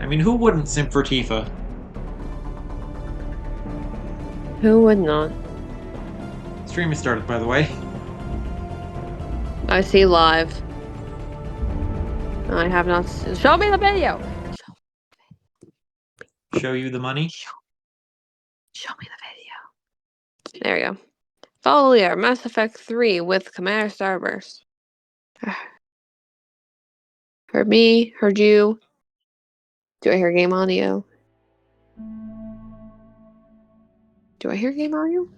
I mean, who wouldn't simp for Tifa? Who would not? Stream has started, by the way. I see live. I have not. Show me the video. Show you the money. Show me the video. There we go. Follow Lear, Mass Effect 3 with Commander Starburst. Heard me, heard you. Do I hear game audio? Do I hear game audio?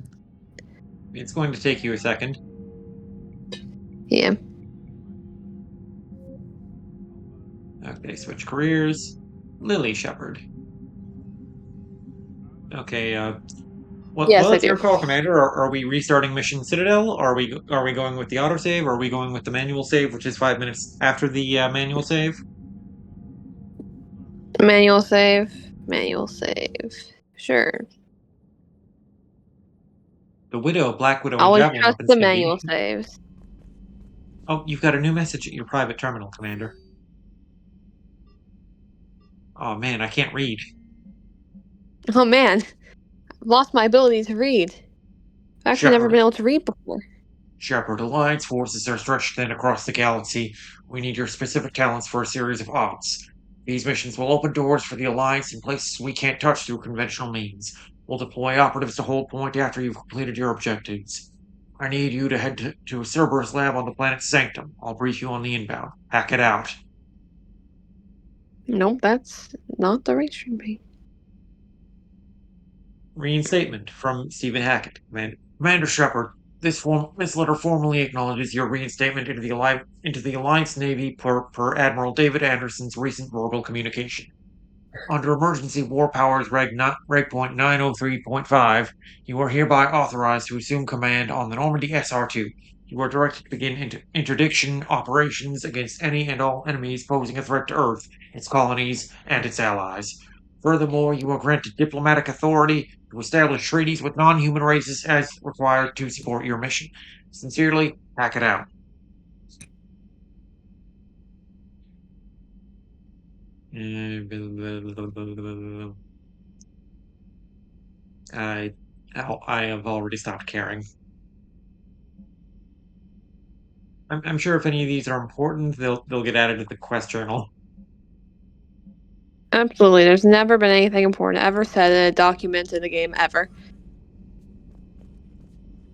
It's going to take you a second. Yeah. Okay, switch careers. Lily Shepard. Okay, Yes, I it's do. your call, Commander. Are we restarting Mission Citadel? Are we going with the autosave? Or are we going with the manual save, which is 5 minutes after the manual save? Manual save. Manual save. Sure. The Widow, Black Widow, and Always Javelin trust weapons the can be. manual saves. Oh, you've got a new message at your private terminal, Commander. Oh man, I can't read. Oh man, I've lost my ability to read. I've actually never Shepard, been able to read before. Shepard, Alliance forces are stretched thin across the galaxy. We need your specific talents for a series of ops. These missions will open doors for the Alliance in places we can't touch through conventional means. We'll deploy operatives to hold point after you've completed your objectives. I need you to head to a Cerberus lab on the planet Sanctum. I'll brief you on the inbound. Hack it out. Nope, that's not the right stream page. Reinstatement from Stephen Hackett. Commander Shepard, this letter formally acknowledges your reinstatement into the Alliance Navy per Admiral David Anderson's recent verbal communication. Under Emergency War Powers Reg Point 903.5, you are hereby authorized to assume command on the Normandy SR-2. You are directed to begin interdiction operations against any and all enemies posing a threat to Earth, its colonies, and its allies. Furthermore, you are granted diplomatic authority to establish treaties with non-human races as required to support your mission. Sincerely, Hack it out. I I have already stopped caring. I'm sure if any of these are important, they'll get added to the quest journal. Absolutely, there's never been anything important ever said in a documented game ever.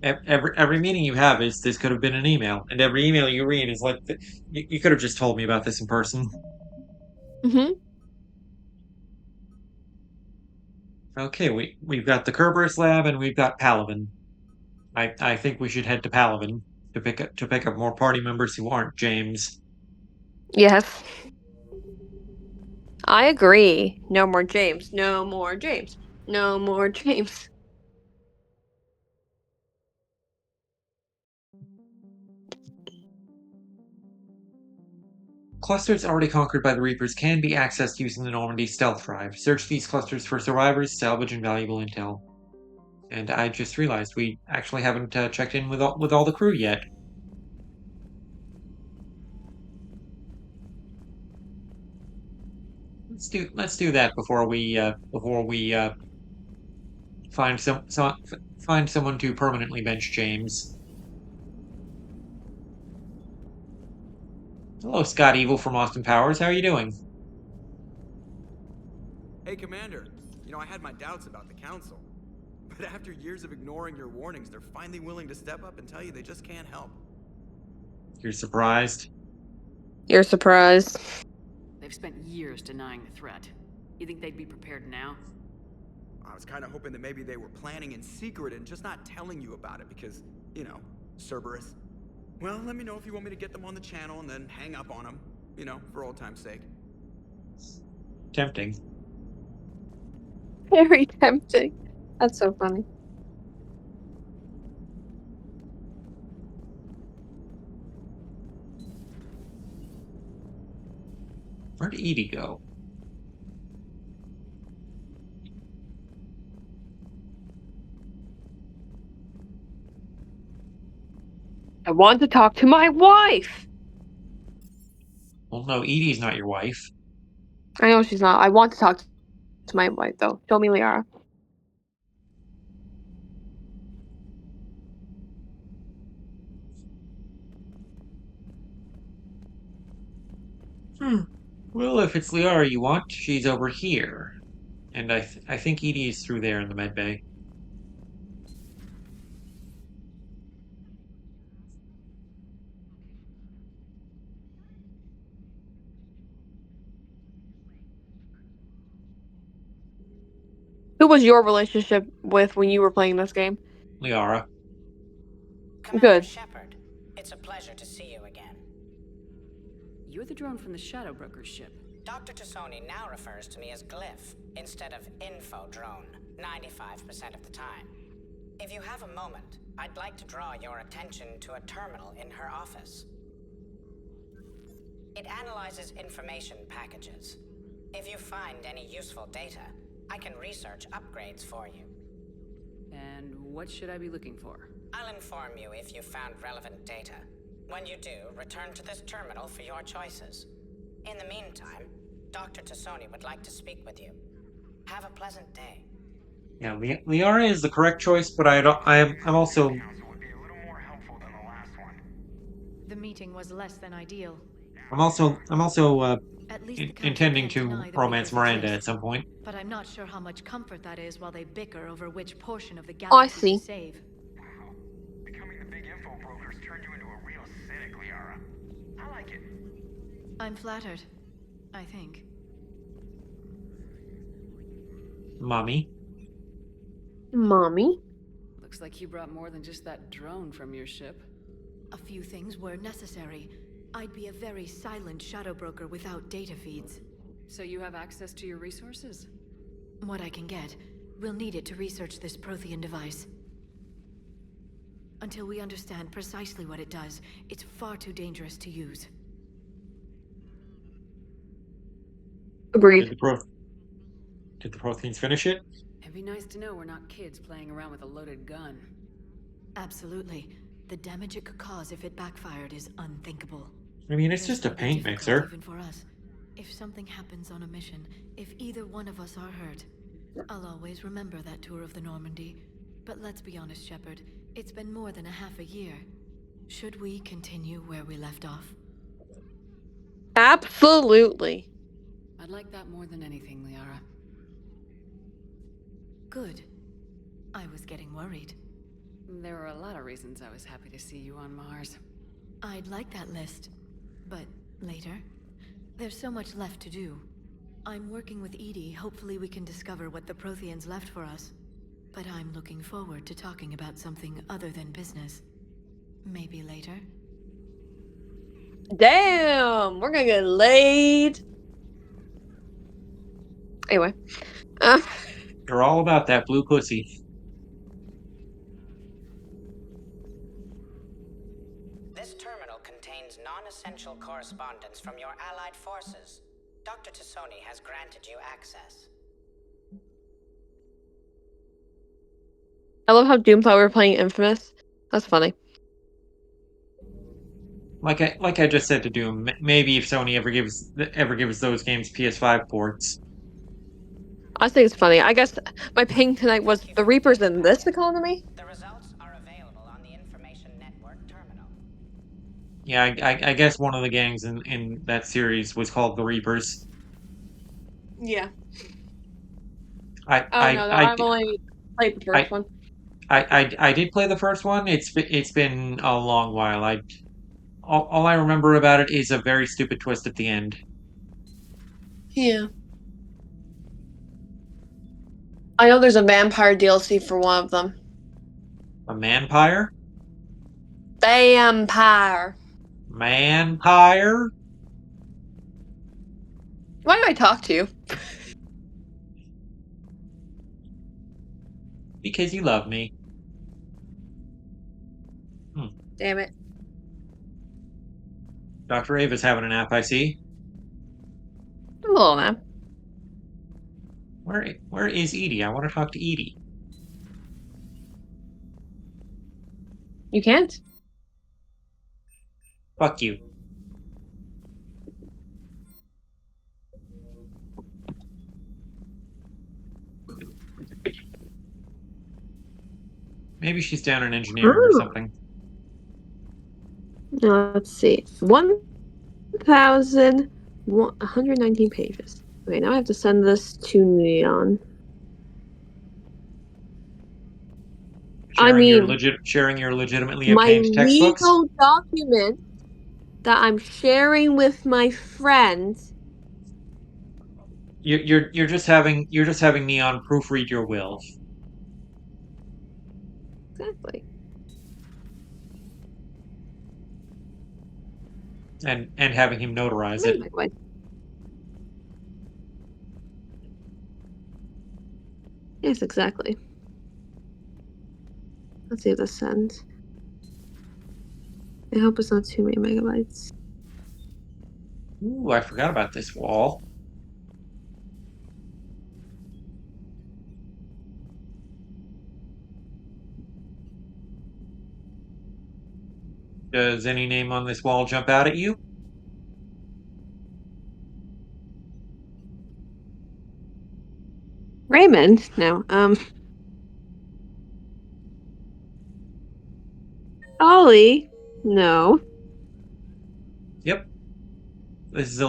Every meeting you have is this could have been an email, and every email you read is like you could have just told me about this in person. Mm-hmm. Okay, we've got the Kerberos lab and we've got Palaven. I think we should head to Palaven to pick up more party members who aren't James. Yes. I agree. No more James. No more James. No more James. Clusters already conquered by the Reapers can be accessed using the Normandy stealth drive. Search these clusters for survivors, salvage, and valuable intel. And I just realized we actually haven't checked in with all the crew yet. Let's do that before we find find someone to permanently bench James. Hello, Scott Evil from Austin Powers. How are you doing? Hey, Commander. I had my doubts about the Council. But after years of ignoring your warnings, they're finally willing to step up and tell you they just can't help. You're surprised? You're surprised. They've spent years denying the threat. You think they'd be prepared now? I was kind of hoping that maybe they were planning in secret and just not telling you about it because, Cerberus. Well, let me know if you want me to get them on the channel and then hang up on them, for old time's sake. Tempting. Very tempting. That's so funny. Where'd Edie go? I want to talk to my wife. Well, no, Edie's not your wife. I know she's not. I want to talk to my wife, though. Show me Liara. Well, if it's Liara you want, she's over here. And I think Edie is through there in the med bay. Who was your relationship with when you were playing this game? Liara. Commander Good. Shepard, it's a pleasure to see you again. You're the drone from the Shadow Broker's ship. Dr. Tassoni now refers to me as Glyph instead of Info Drone 95% of the time. If you have a moment, I'd like to draw your attention to a terminal in her office. It analyzes information packages. If you find any useful data, I can research upgrades for you. And what should I be looking for? I'll inform you if you found relevant data. When you do, return to this terminal for your choices. In the meantime, Dr. Tassoni would like to speak with you. Have a pleasant day. Yeah, Liara is the correct choice, but I'm also The meeting was less than ideal. I'm also At least the council intending can't to deny the romance Reapers Miranda at exist. some point. But I'm not sure how much comfort that is while they bicker over which portion of the Oh, I galaxy see. to save. Wow. Becoming the big info brokers turned you into a real cynic, Liara. I like it. I'm flattered. I think. Mommy. Mommy? Looks like you brought more than just that drone from your ship. A few things were necessary. I'd be a very silent shadow broker without data feeds. So you have access to your resources? What I can get, we'll need it to research this Prothean device. Until we understand precisely what it does, it's far too dangerous to use. Agreed. Did the Protheans finish it? It'd be nice to know we're not kids playing around with a loaded gun. Absolutely. The damage it could cause if it backfired is unthinkable. I mean, it's There's just a further paint difficulty mixer. Even for us. If something happens on a mission, if either one of us are hurt, I'll always remember that tour of the Normandy. But let's be honest, Shepard. It's been more than a half a year. Should we continue where we left off? Absolutely. I'd like that more than anything, Liara. Good. I was getting worried. There were a lot of reasons I was happy to see you on Mars. I'd like that list. But later? There's so much left to do. I'm working with Edie. Hopefully we can discover what the Protheans left for us. But I'm looking forward to talking about something other than business. Maybe later? Damn! We're gonna get laid. Anyway. You're all about that blue pussy. This terminal contains non-essential correspondence from your allied forces. Dr. Tassoni has granted you access. I love how Doom thought we were playing Infamous. That's funny. Like I just said to Doom, maybe if Sony ever gives those games PS5 ports. I think it's funny. I guess my ping tonight was the Reapers in this economy. The results are available on the Information Network terminal. Yeah, I guess one of the gangs in that series was called the Reapers. Yeah. I I've only played the first one. I did play the first one. It's been a long while. All I remember about it is a very stupid twist at the end. Yeah. I know there's a vampire DLC for one of them. A manpire? Vampire. Manpire? Why do I talk to you? Because you love me. Damn it. Dr. Ava's having an app, I see. Hello, man. Where is Edie? I want to talk to Edie. You can't? Fuck you. Maybe she's down in engineering or something. Let's see. 1,119 pages. Okay, now I have to send this to Neon. Sharing your legitimately my obtained textbooks. legal document that I'm sharing with my friends. You're just having Neon proofread your will. Exactly. And having him notarize it. Anyway. Yes, exactly. Let's see if this sends. I hope it's not too many megabytes. Ooh, I forgot about this wall. Does any name on this wall jump out at you? Raymond? No. Ollie? No. Yep. This is a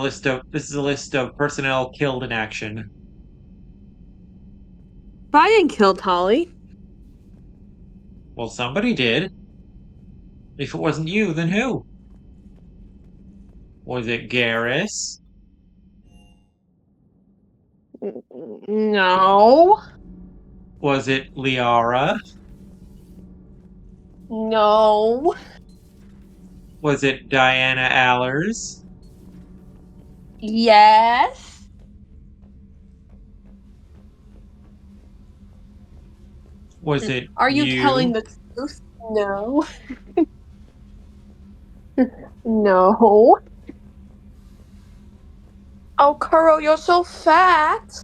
list of personnel killed in action. I didn't kill Tolly. Well, somebody did. If it wasn't you, then who? Was it Garrus? No. Was it Liara? No. Was it Diana Allers? Yes. Was it Are you telling you? the truth? No. No. Oh, Kuro, you're so fat.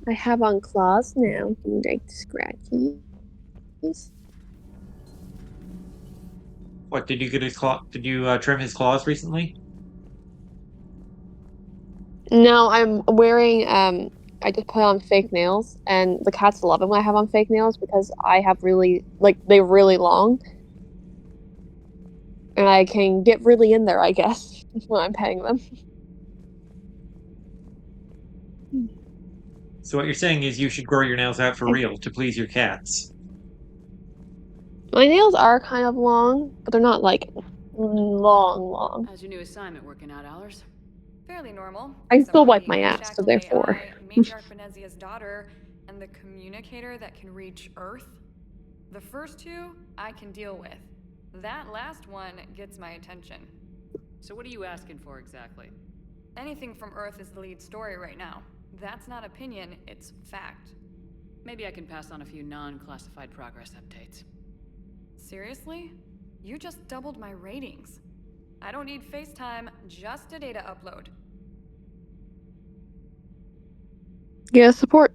I have on claws now. You like scratchies? What, did you get his claw? Did you trim his claws recently? No, I'm wearing I just put on fake nails, and the cats love it when I have on fake nails because I have really they're really long, and I can get really in there, I guess, when I'm petting them. So what you're saying is you should grow your nails out for real to please your cats. My nails are kind of long, but they're not like long. How's your new assignment working out, Allers? Fairly normal. I Except still for wipe the my ass, so unshackled therefore. AI, Matriarch Benezia's daughter, and the communicator that can reach Earth. The first two, I can deal with. That last one gets my attention. So what are you asking for exactly? Anything from Earth is the lead story right now. That's not opinion, it's fact. Maybe I can pass on a few non-classified progress updates. Seriously? You just doubled my ratings. I don't need FaceTime, just a data upload. Yeah, support.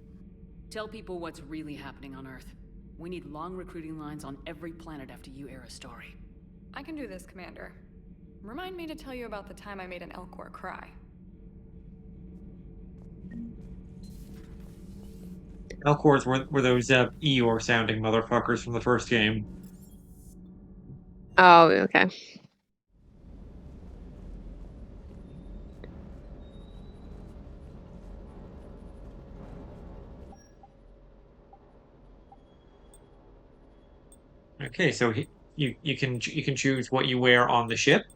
Tell people what's really happening on Earth. We need long recruiting lines on every planet after you air a story. I can do this, Commander. Remind me to tell you about the time I made an Elcor cry. Elcors were those Eeyore sounding motherfuckers from the first game. Oh, okay. Okay, so you can choose what you wear on the ship.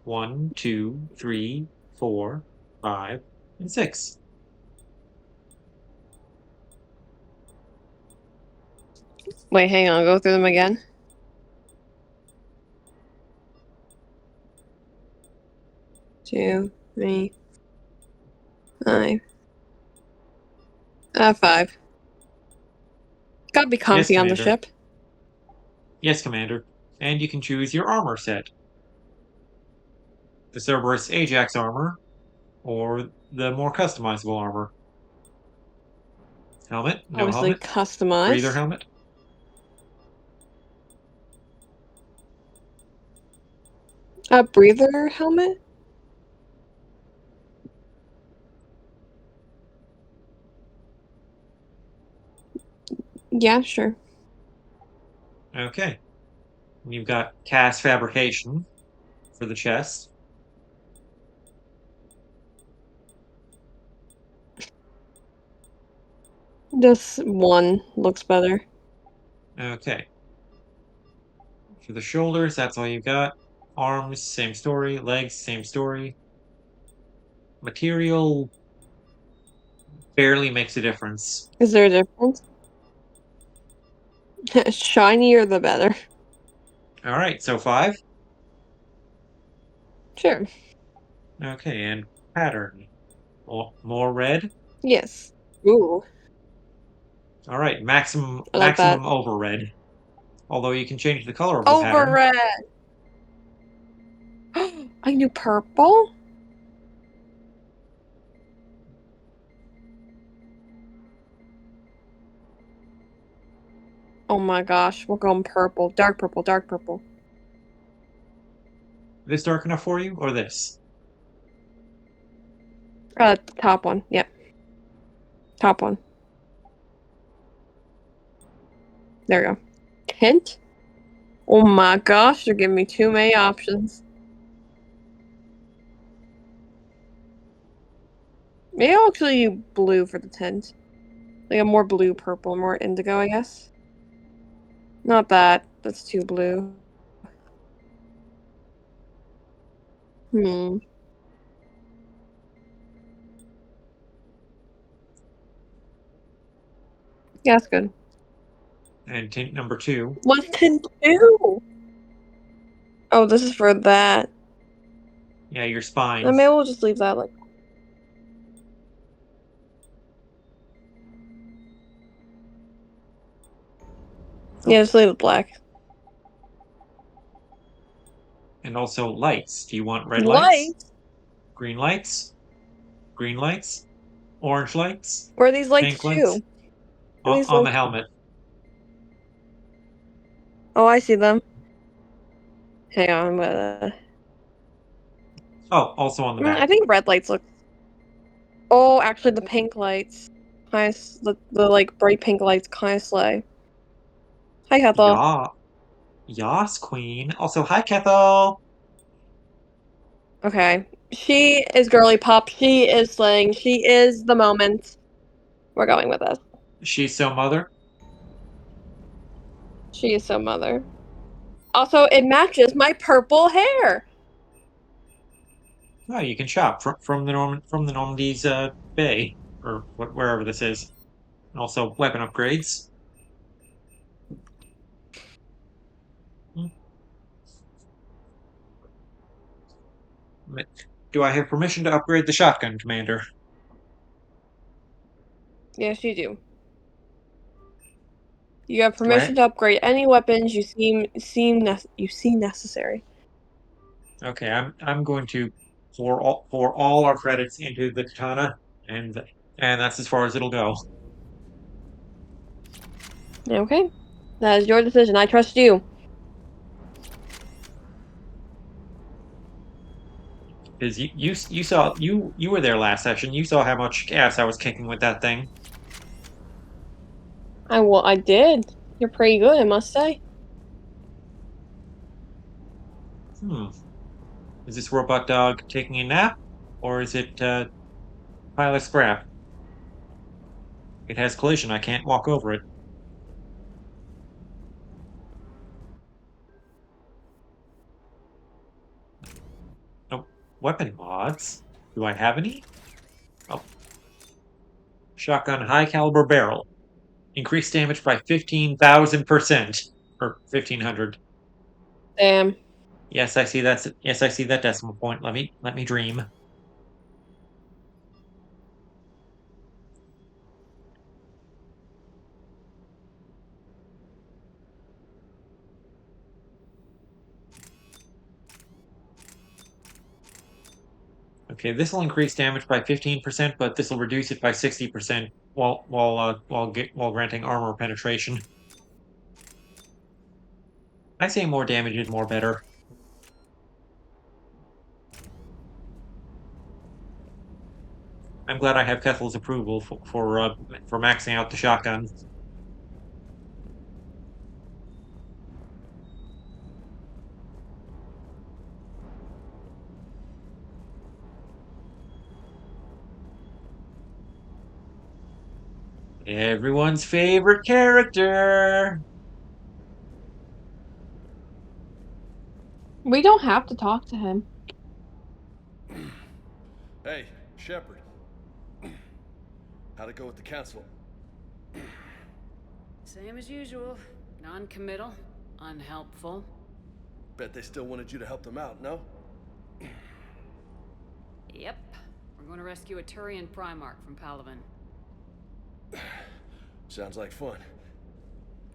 1, 2, 3, 4, 5, and 6. Wait, hang on. Go through them again. 2, 3, 5. 5. Gotta be comfy on the Commander. ship. Yes, Commander. And you can choose your armor set. The Cerberus Ajax armor, or the more customizable armor. Helmet? No Obviously helmet? Breather customized. helmet? A breather helmet? Yeah, sure. Okay. You've got cast fabrication for the chest. This one looks better. Okay. For the shoulders, that's all you got. Arms, same story. Legs, same story. Material barely makes a difference. Is there a difference? Shinier the better. All right, so 5. Sure. Okay, and pattern. More red. Yes. Ooh, All right, maximum I like that. over red. Although you can change the color of the Over pattern. red. I knew purple? Oh my gosh, we're going purple. Dark purple, dark purple. This dark enough for you, or this? Top one. Yep. Top one. There we go. Hint? Oh my gosh, you're giving me too many options. Maybe I'll actually use blue for the tint. Like a more blue purple, more indigo, I guess. Not that. That's too blue. Hmm. Yeah, that's good. And tint number 2. What's tint two? Oh, this is for that. Yeah, your spine. Maybe we'll just leave that like. Oh, Yeah, just leave it black. and also lights. Do you want red lights? Lights? Green lights? Green lights? Orange lights? Where are these lights Pink lights? too? Where are these On the lights? helmet. Oh, I see them. Hang on, I'm gonna. Oh, also on the back. I think red lights look. Oh, actually, the pink lights. Kind of, the like bright pink lights kind of slay. Hi, Ethel. Yeah. Yas, queen. Also, hi, Kethel. Okay, she is girly pop. She is slaying. She is the moment. We're going with this. She's so mother. She is so mother. Also, it matches my purple hair. Oh, you can shop from the Normandy's Bay, or wherever this is. And also, weapon upgrades. Hmm. Do I have permission to upgrade the shotgun, Commander? Yes, you do. You have Do I? permission to upgrade any weapons you see necessary. Okay, I'm going to pour all our credits into the katana, and that's as far as it'll go. Okay, that is your decision. I trust you. Because you saw you were there last session. You saw how much ass I was kicking with that thing. I did. You're pretty good, I must say. Hmm. Is this robot dog taking a nap, or is it pile of scrap? It has collision. I can't walk over it. Oh, weapon mods. Do I have any? Oh, shotgun high caliber barrel. Increased damage by 15,000%, or 1,500. Damn. Yes, I see that. Yes, I see that decimal point. Let me dream. Okay, this will increase damage by 15%, but this will reduce it by 60% while granting armor penetration. I say more damage is more better. I'm glad I have Kethel's approval for maxing out the shotgun. Everyone's favorite character. We don't have to talk to him. Hey, Shepard. How'd it go with the council? Same as usual. Non-committal, unhelpful. Bet they still wanted you to help them out, no? Yep. We're going to rescue a Turian Primarch from Palaven. Sounds like fun.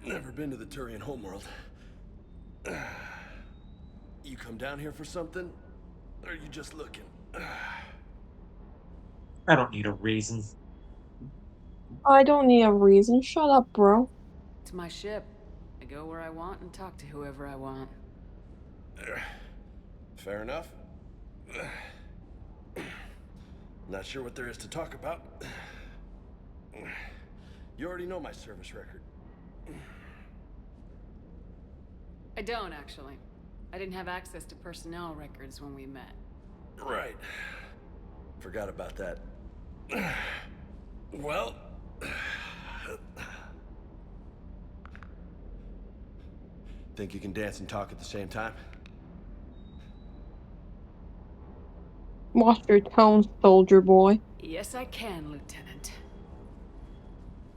Never been to the Turian homeworld. You come down here for something? Or are you just looking? I don't need a reason. I don't need a reason. Shut up, bro. It's my ship. I go where I want and talk to whoever I want. Fair enough. Not sure what there is to talk about. You already know my service record. I don't, actually. I didn't have access to personnel records when we met. Right. Forgot about that. Well... Think you can dance and talk at the same time? Watch your tone, soldier boy. Yes, I can, Lieutenant.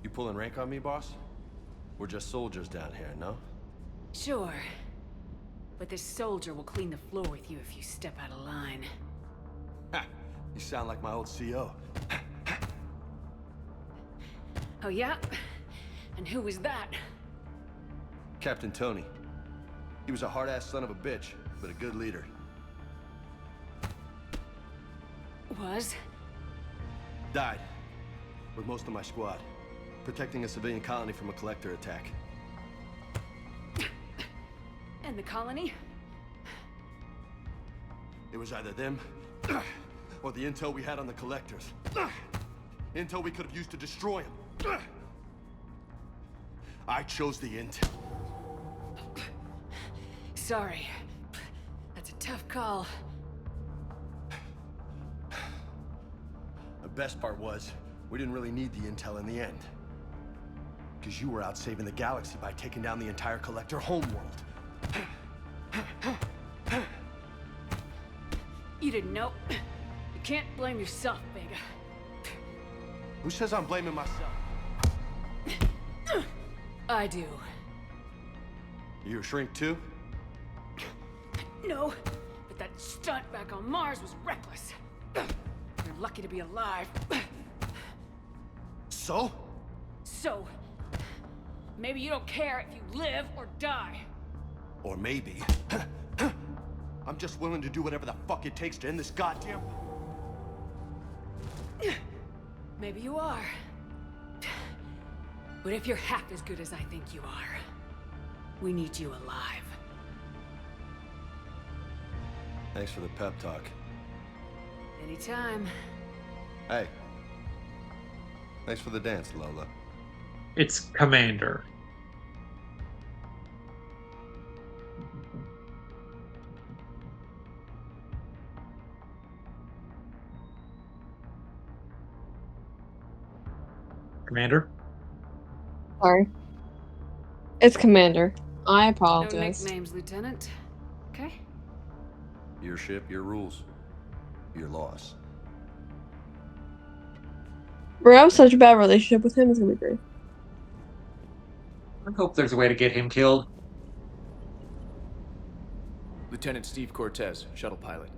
You pulling rank on me, boss? We're just soldiers down here, no? Sure. But this soldier will clean the floor with you if you step out of line. Ha! You sound like my old CO. Oh, yeah? And who was that? Captain Tony. He was a hard-ass son of a bitch, but a good leader. Was? Died. With most of my squad. Protecting a civilian colony from a collector attack. And the colony? It was either them, or the intel we had on the collectors. Intel we could have used to destroy them. I chose the intel. Sorry. That's a tough call. The best part was, we didn't really need the intel in the end. Because you were out saving the galaxy by taking down the entire collector homeworld. You didn't know. You can't blame yourself, Vega. Who says I'm blaming myself? I do. You a shrink too? No, but that stunt back on Mars was reckless. You're lucky to be alive. So? So, maybe you don't care if you live or die. Or maybe... I'm just willing to do whatever the fuck it takes to end this goddamn... Maybe you are. But if you're half as good as I think you are, we need you alive. Thanks for the pep talk. Anytime. Hey. Thanks for the dance, Lola. It's Commander. Commander? Sorry. It's Commander. I No apologize. nicknames, Lieutenant. Okay? Your ship, your rules. Your loss. Bro, I have such a bad relationship with him. It's gonna be great. I hope there's a way to get him killed. Lieutenant Steve Cortez, shuttle pilot.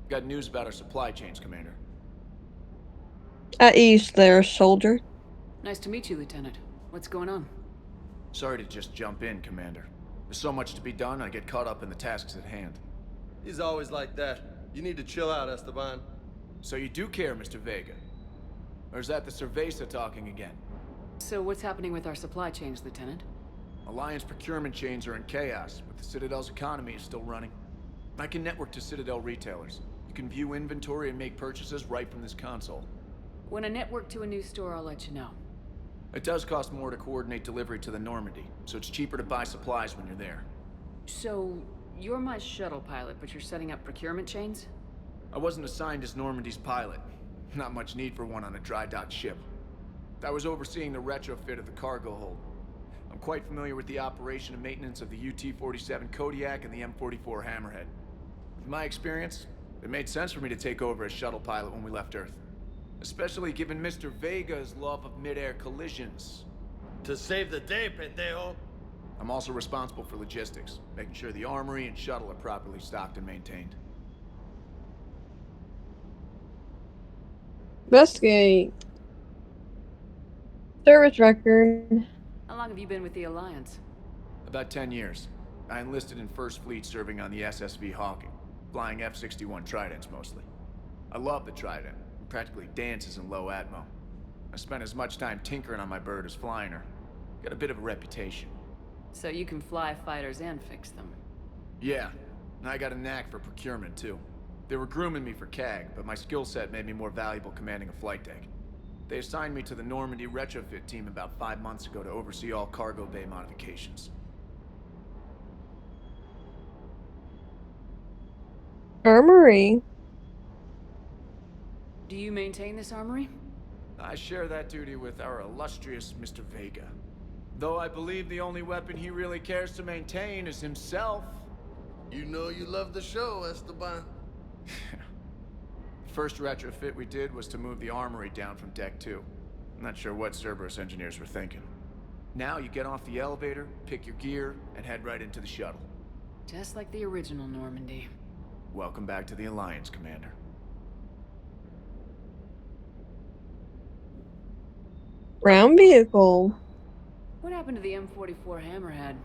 Got news about our supply chains, Commander. At ease there, soldier. Nice to meet you, Lieutenant. What's going on? Sorry to just jump in, Commander. There's so much to be done, I get caught up in the tasks at hand. He's always like that. You need to chill out, Esteban. So you do care, Mr. Vega? Or is that the Cerveza talking again? So what's happening with our supply chains, Lieutenant? Alliance procurement chains are in chaos, but the Citadel's economy is still running. I can network to Citadel retailers. You can view inventory and make purchases right from this console. When I network to a new store, I'll let you know. It does cost more to coordinate delivery to the Normandy, so it's cheaper to buy supplies when you're there. So, you're my shuttle pilot, but you're setting up procurement chains? I wasn't assigned as Normandy's pilot. Not much need for one on a dry dock ship. I was overseeing the retrofit of the cargo hold. I'm quite familiar with the operation and maintenance of the UT-47 Kodiak and the M44 Hammerhead. In my experience, it made sense for me to take over as shuttle pilot when we left Earth. Especially given Mr. Vega's love of mid-air collisions. To save the day, pendejo. I'm also responsible for logistics, making sure the armory and shuttle are properly stocked and maintained. Investigate. Service record. How long have you been with the Alliance? About 10 years. I enlisted in First Fleet serving on the SSV Hawking, flying F-61 Tridents mostly. I love the Trident. It practically dances in low atmo. I spent as much time tinkering on my bird as flying her. Got a bit of a reputation. So you can fly fighters and fix them. Yeah, and I got a knack for procurement too. They were grooming me for CAG, but my skill set made me more valuable commanding a flight deck. They assigned me to the Normandy retrofit team about 5 months ago to oversee all cargo bay modifications. Armory. Do you maintain this armory? I share that duty with our illustrious Mr. Vega. Though I believe the only weapon he really cares to maintain is himself. You know you love the show, Esteban. The first retrofit we did was to move the armory down from Deck 2. I'm not sure what Cerberus engineers were thinking. Now you get off the elevator, pick your gear, and head right into the shuttle. Just like the original Normandy. Welcome back to the Alliance, Commander. Ground vehicle. What happened to the M44 Hammerhead?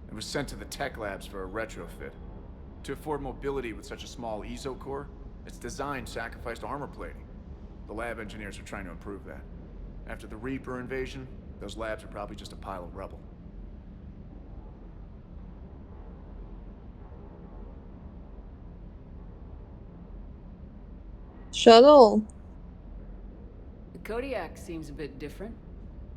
It was sent to the tech labs for a retrofit. To afford mobility with such a small ESO core, its design sacrificed armor plating. The lab engineers are trying to improve that. After the Reaper invasion, those labs are probably just a pile of rubble. Shuttle. The Kodiak seems a bit different.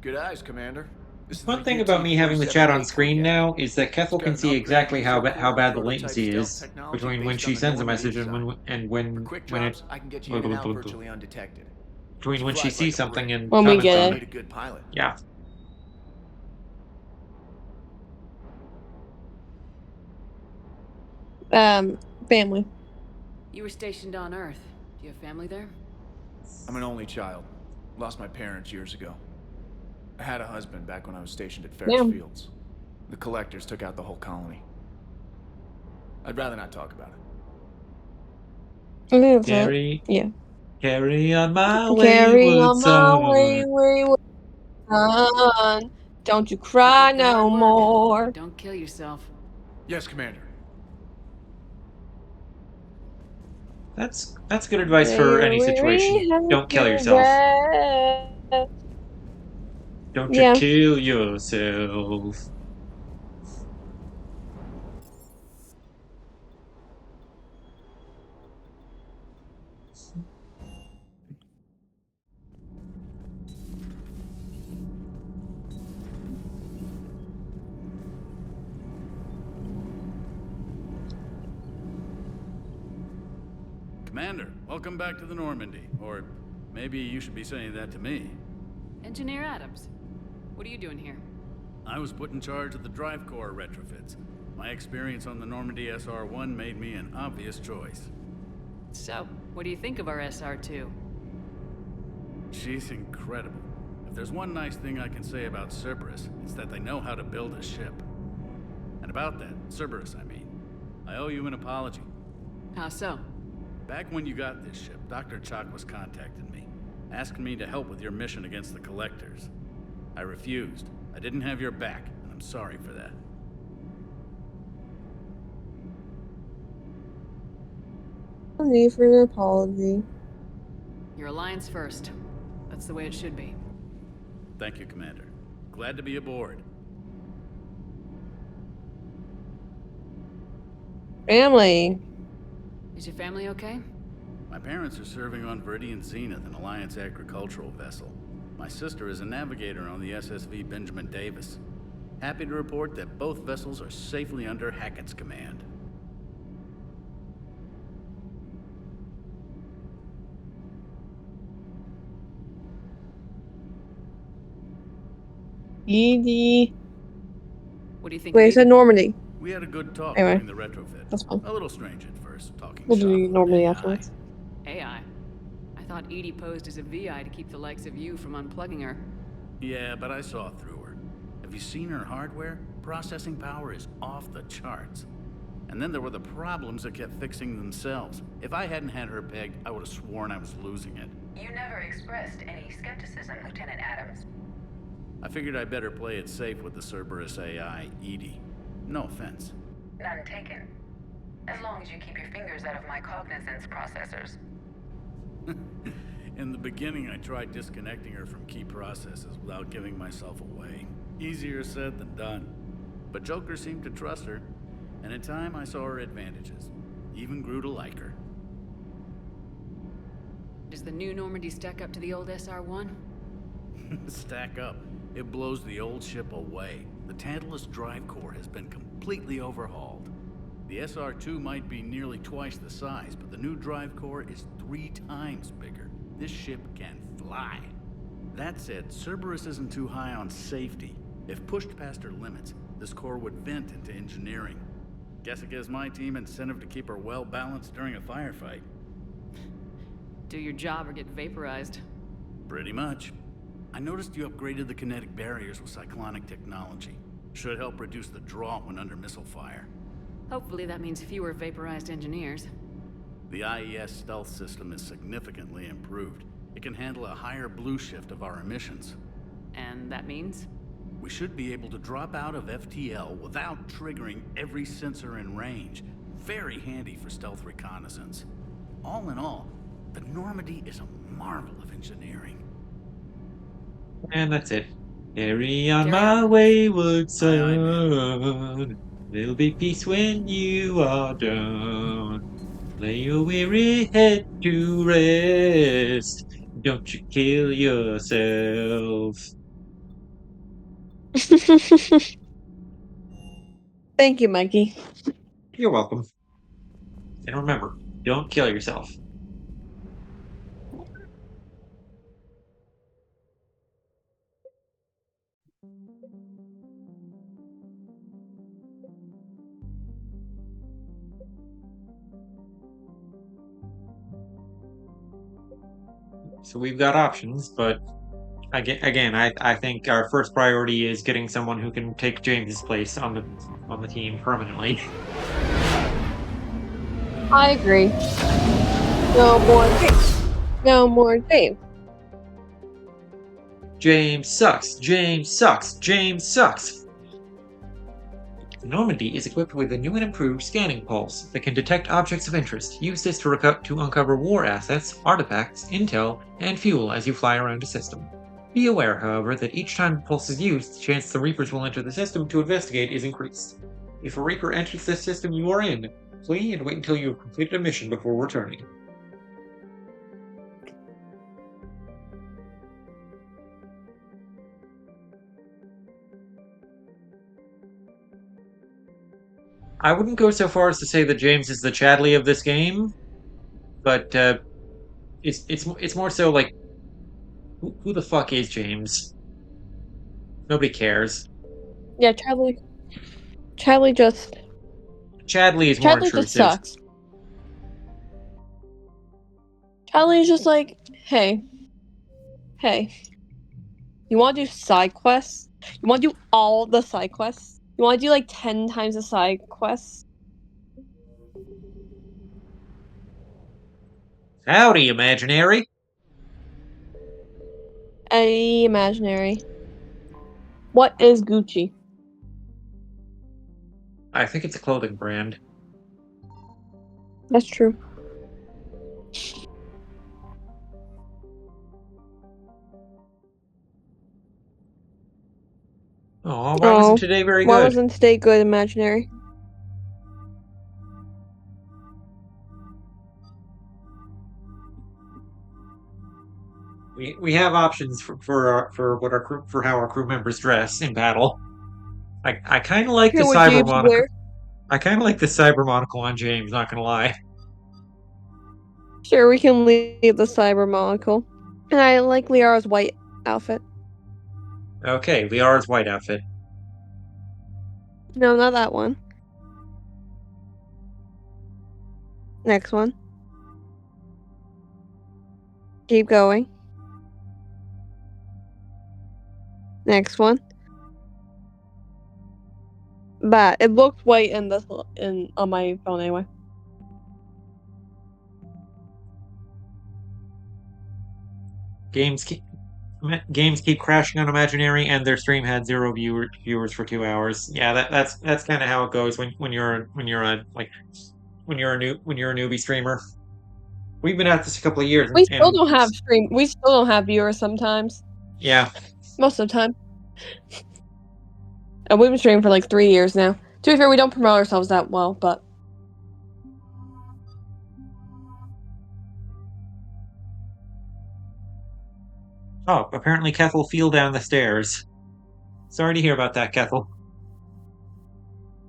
Good eyes, Commander. This is One the thing about me having the chat on UT-47 screen Kodiak. now is that Kethel It's got can an see upgraded exactly how ESO core, bad the prototype latency stealth is technology between when based she on the sends a Normandy message design. and For when quick when it drops, I can get you in and out virtually undetected. between when she Flies like sees a something brick. and When we comments get on it. Need a good pilot. Yeah. Family. You were stationed on Earth. Do you have family there? I'm an only child. Lost my parents years ago. I had a husband back when I was stationed at Ferris Damn. Fields. The collectors took out the whole colony. I'd rather not talk about it. I think that's it. Carry, Yeah. carry on my Carry wayward on my way, son. wayward son. Don't you Keep cry up the hard no work, more. but don't kill yourself. Yes, Commander. That's good advice for any situation. Weary has Don't kill no yourself. rest. Don't you Yeah. kill yourself. Commander, welcome back to the Normandy. Or maybe you should be saying that to me. Engineer Adams, what are you doing here? I was put in charge of the drive core retrofits. My experience on the Normandy SR-1 made me an obvious choice. So, what do you think of our SR-2? She's incredible. If there's one nice thing I can say about Cerberus, it's that they know how to build a ship. And about that, Cerberus, I mean, I owe you an apology. How so? Back when you got this ship, Dr. Chalk was contacting me, asking me to help with your mission against the Collectors. I refused. I didn't have your back, and I'm sorry for that. No need for an apology. Your Alliance first. That's the way it should be. Thank you, Commander. Glad to be aboard. Family. Is your family okay? My parents are serving on Viridian Zenith, an Alliance agricultural vessel. My sister is a navigator on the SSV Benjamin Davis. Happy to report that both vessels are safely under Hackett's command. Edie. What do you think Wait, of I said Edie? Normandy. We had a good talk Anyway, during the retrofit. that's fine. A little strange at first, talking We'll shop do on Normandy AI. afterwards. AI. I thought Edie posed as a VI to keep the likes of you from unplugging her. Yeah, but I saw through her. Have you seen her hardware? Processing power is off the charts. And then there were the problems that kept fixing themselves. If I hadn't had her pegged, I would have sworn I was losing it. You never expressed any skepticism, Lieutenant Adams. I figured I'd better play it safe with the Cerberus AI, Edie. No offense. None taken. As long as you keep your fingers out of my cognizance processors. In the beginning, I tried disconnecting her from key processes without giving myself away. Easier said than done. But Joker seemed to trust her, and in time I saw her advantages. Even grew to like her. Does the new Normandy stack up to the old SR-1? Stack up. It blows the old ship away. The Tantalus drive core has been completely overhauled. The SR-2 might be nearly twice the size, but the new drive core is 3 times bigger. This ship can fly. That said, Cerberus isn't too high on safety. If pushed past her limits, this core would vent into engineering. Guess it gives my team incentive to keep her well balanced during a firefight. Do your job or get vaporized. Pretty much. I noticed you upgraded the kinetic barriers with cyclonic technology. Should help reduce the draw when under missile fire. Hopefully that means fewer vaporized engineers. The IES stealth system is significantly improved. It can handle a higher blue shift of our emissions. And that means? We should be able to drop out of FTL without triggering every sensor in range. Very handy for stealth reconnaissance. All in all, the Normandy is a marvel of engineering. And that's it. Carry on Carry my on. wayward Aye, aye, man. son. There'll be peace when you are done. Lay your weary head to rest. Don't you kill yourself. Thank you, Mikey. You're welcome. And remember, don't kill yourself. So we've got options, but again, I think our first priority is getting someone who can take James's place on the team permanently. I agree. No more James. No more James. James sucks. James sucks. James sucks. The Normandy is equipped with a new and improved scanning pulse that can detect objects of interest. Use this to uncover war assets, artifacts, intel, and fuel as you fly around the system. Be aware, however, that each time the pulse is used, the chance the Reapers will enter the system to investigate is increased. If a Reaper enters the system you are in, flee and wait until you have completed a mission before returning. I wouldn't go so far as to say that James is the Chadley of this game, but it's more so like who the fuck is James? Nobody cares. Yeah, Chadley just Chadley is more Chadley just intrusive. sucks. Chadley is just like, hey, you want to do side quests? You want to do all the side quests? You want to do like 10 times the side quests? Howdy, imaginary. Any imaginary. What is Gucci? I think it's a clothing brand. That's true. Oh, why wasn't today very Why good? wasn't today good, imaginary? We have options for how our crew members dress in battle. I kind of like the What cyber James monocle. wear? I kind of like the cyber monocle on James. Not gonna lie. Sure, we can leave the cyber monocle. And I like Liara's white outfit. Okay, Liara's white outfit. No, not that one. Next one. Keep going. Next one. But it looked white in this on my phone anyway. Games keep crashing on Imaginary, and their stream had 0 viewers for 2 hours. Yeah, that's kind of how it goes when you're a newbie streamer. We've been at this a couple of years, We still and don't have We still don't have viewers sometimes. yeah, Most of the time. And we've been streaming for like 3 years now. To be fair, we don't promote ourselves that well, but oh, apparently Kethel fell down the stairs. Sorry to hear about that, Kethel.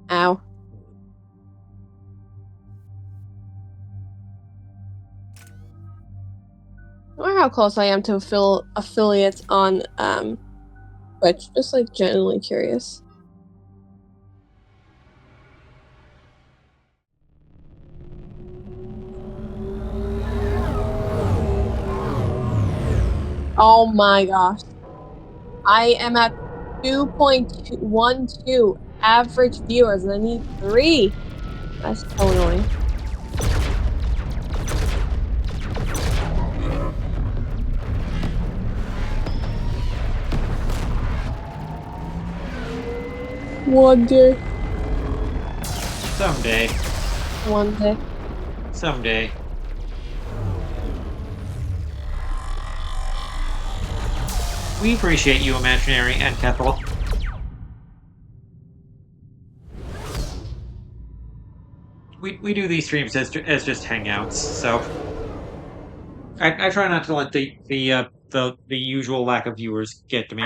ow. I wonder how close I am to affiliates on Twitch. Just like genuinely curious. Oh my gosh. I am at 2.12 average viewers and I need 3. That's so annoying. One day. Someday. One day. Someday. We appreciate you, Imaginary and Kethel. We do these streams as just hangouts, so I try not to let the usual lack of viewers get to me.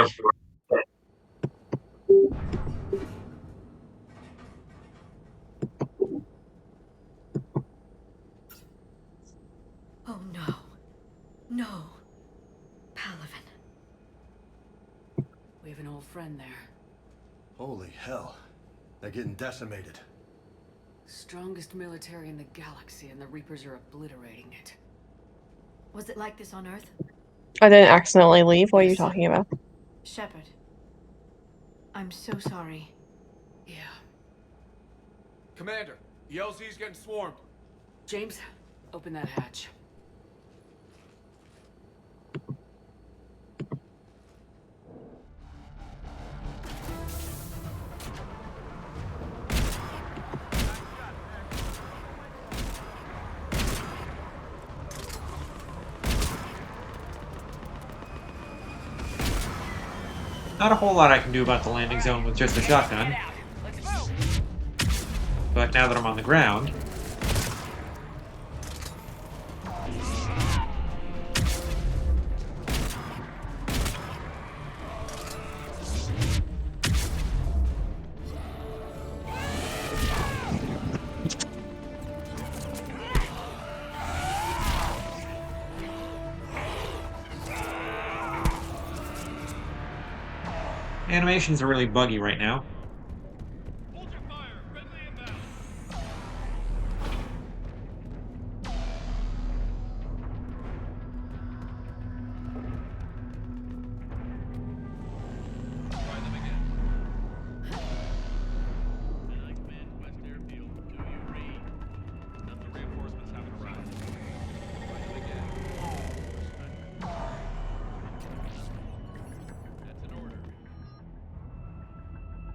Oh no. No. Palaven. We have an old friend there. Holy hell. They're getting decimated. Strongest military in the galaxy, and the Reapers are obliterating it. Was it like this on Earth? I didn't accidentally leave. What are you Yes. talking about? Shepard. I'm so sorry. Yeah. Commander, the LZ's getting swarmed. James, open that hatch. Not a whole lot I can do about the landing zone with just a shotgun. But now that I'm on the ground... Animations are really buggy right now.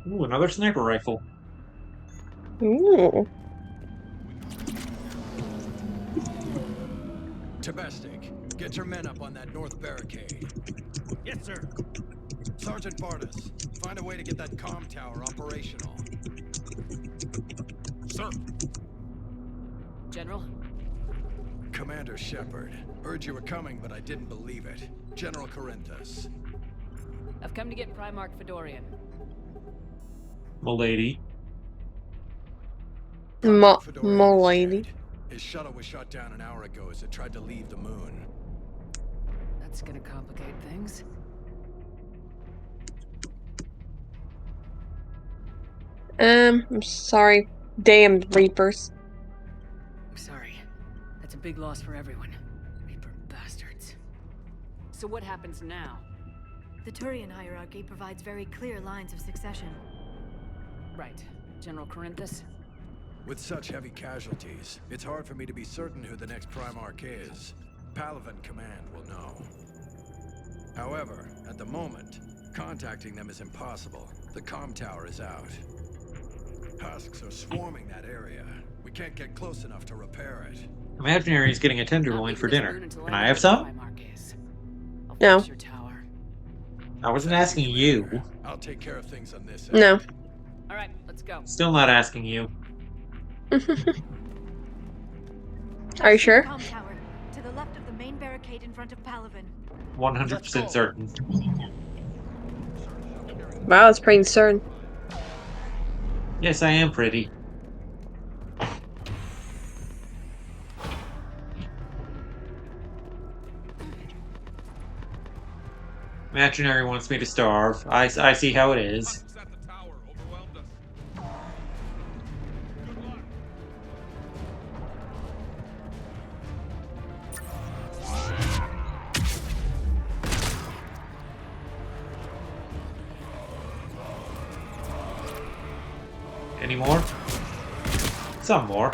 Ooh, another sniper rifle. Ooh. Tabestic, get your men up on that north barricade. Yes, sir. Sergeant Bardas, find a way to get that comm tower operational. Sir. General? Commander Shepard. Heard you were coming, but I didn't believe it. General Corinthus. I've come to get Primarch Fedorian. Milady. Milady. His shuttle was shot down an hour ago as it tried to leave the moon. That's gonna complicate things. I'm sorry. Damned Reapers. I'm sorry. That's a big loss for everyone. Reaper bastards. So what happens now? The Turian hierarchy provides very clear lines of succession. Right. General Corinthus? With such heavy casualties, it's hard for me to be certain who the next Primarch is. Palaven Command will know. However, at the moment, contacting them is impossible. The comm tower is out. Husks are swarming that area. We can't get close enough to repair it. Imaginary is getting a tenderloin for dinner. Can I have some? I'll No. fix your tower. I wasn't asking you. I'll take care of things on this end. No. Alright, let's go. Still not asking you. Are you sure? Comm tower, to the left of the main barricade in front of Palaven. 100% certain. Wow, that's pretty certain. Yes, I am pretty. Imaginary wants me to starve. I see how it is. Any more? Some more.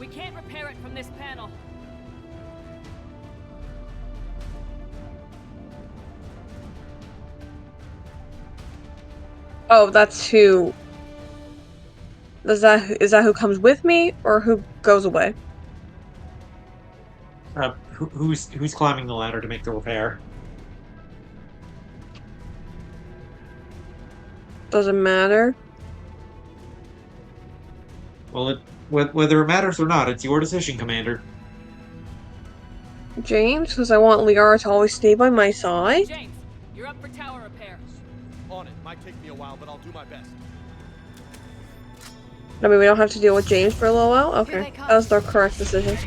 We can't repair it from this panel. Oh, that's who. Is that who comes with me or who goes away? Who's climbing the ladder to make the repair? Doesn't matter. Well, whether it matters or not, it's your decision, Commander. James, because I want Liara to always stay by my side. James, you're up for tower repair. On it. Might take me a while, but I'll do my best. I mean, we don't have to deal with James for a little while? Okay. That was the correct decision.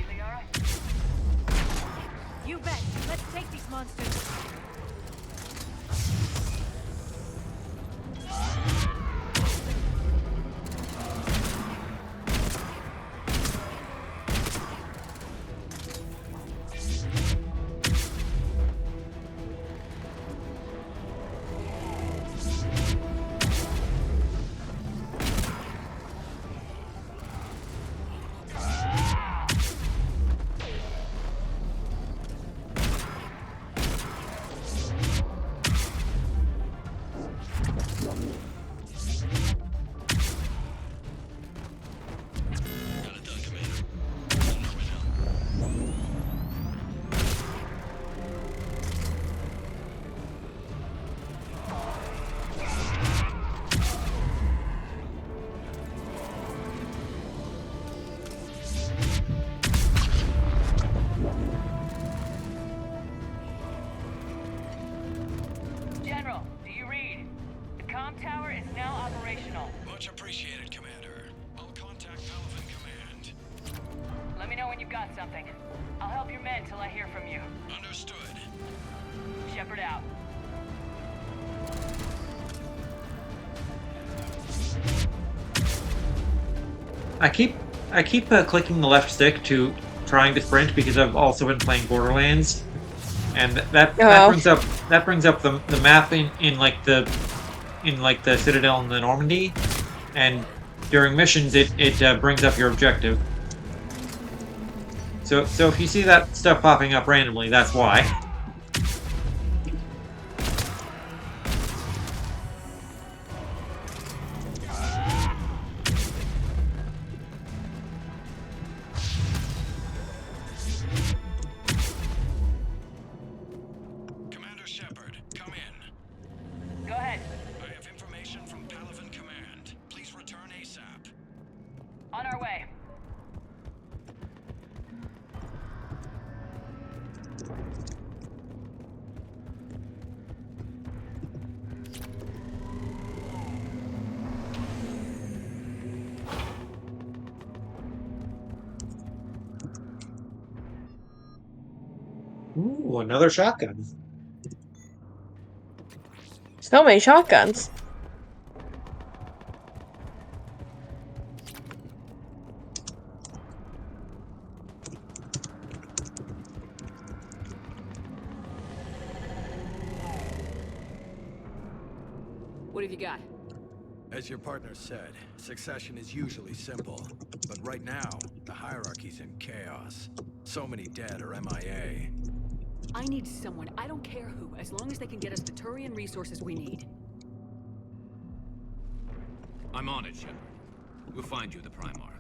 You bet. Let's take these monsters. General, do you read? The comm tower is now operational. Much appreciated, Commander. I'll contact Palaven Command. Let me know when you've got something. I'll help your men till I hear from you. Understood. Shepard out. I keep clicking the left stick to trying to sprint because I've also been playing Borderlands, and that brings up the map in like the Citadel and the Normandy, and during missions it brings up your objective. So if you see that stuff popping up randomly, that's why. Commander Shepard, come in. Go ahead. I have information from Palaven Command. Please return ASAP. On our way. Ooh, another shotgun. So many shotguns. What have you got? As your partner said, succession is usually simple. But right now, the hierarchy's in chaos. So many dead or MIA. I need someone, I don't care who, as long as they can get us the Turian resources we need. I'm on it, Shepard. We'll find you the Primarch.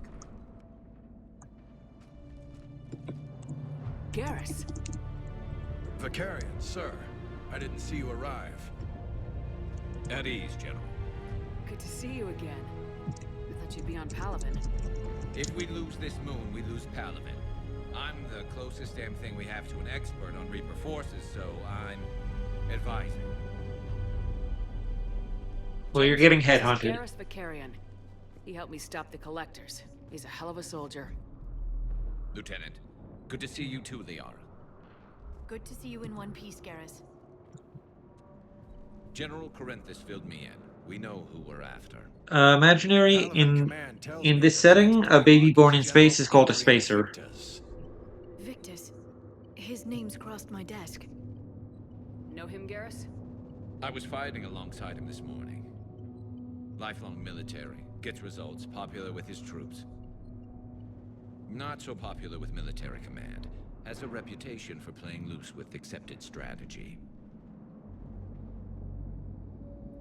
Garrus. Vicarian, sir. I didn't see you arrive. At ease, General. Good to see you again. I thought you'd be on Palaven. If we lose this moon, we lose Palaven. I'm the closest damn thing we have to an expert on Reaper forces, so I'm advising. Well, you're getting headhunted. Garrus Vicarian. He helped me stop the Collectors. He's a hell of a soldier. Lieutenant, good to see you too, Liara. Good to see you in one piece, Garrus. General Corinthus filled me in. We know who we're after. Imaginary, in this setting, a baby born in space is called a spacer. Victus. His name's crossed my desk. Know him, Garrus? I was fighting alongside him this morning. Lifelong military, gets results, popular with his troops. Not so popular with military command. Has a reputation for playing loose with accepted strategy.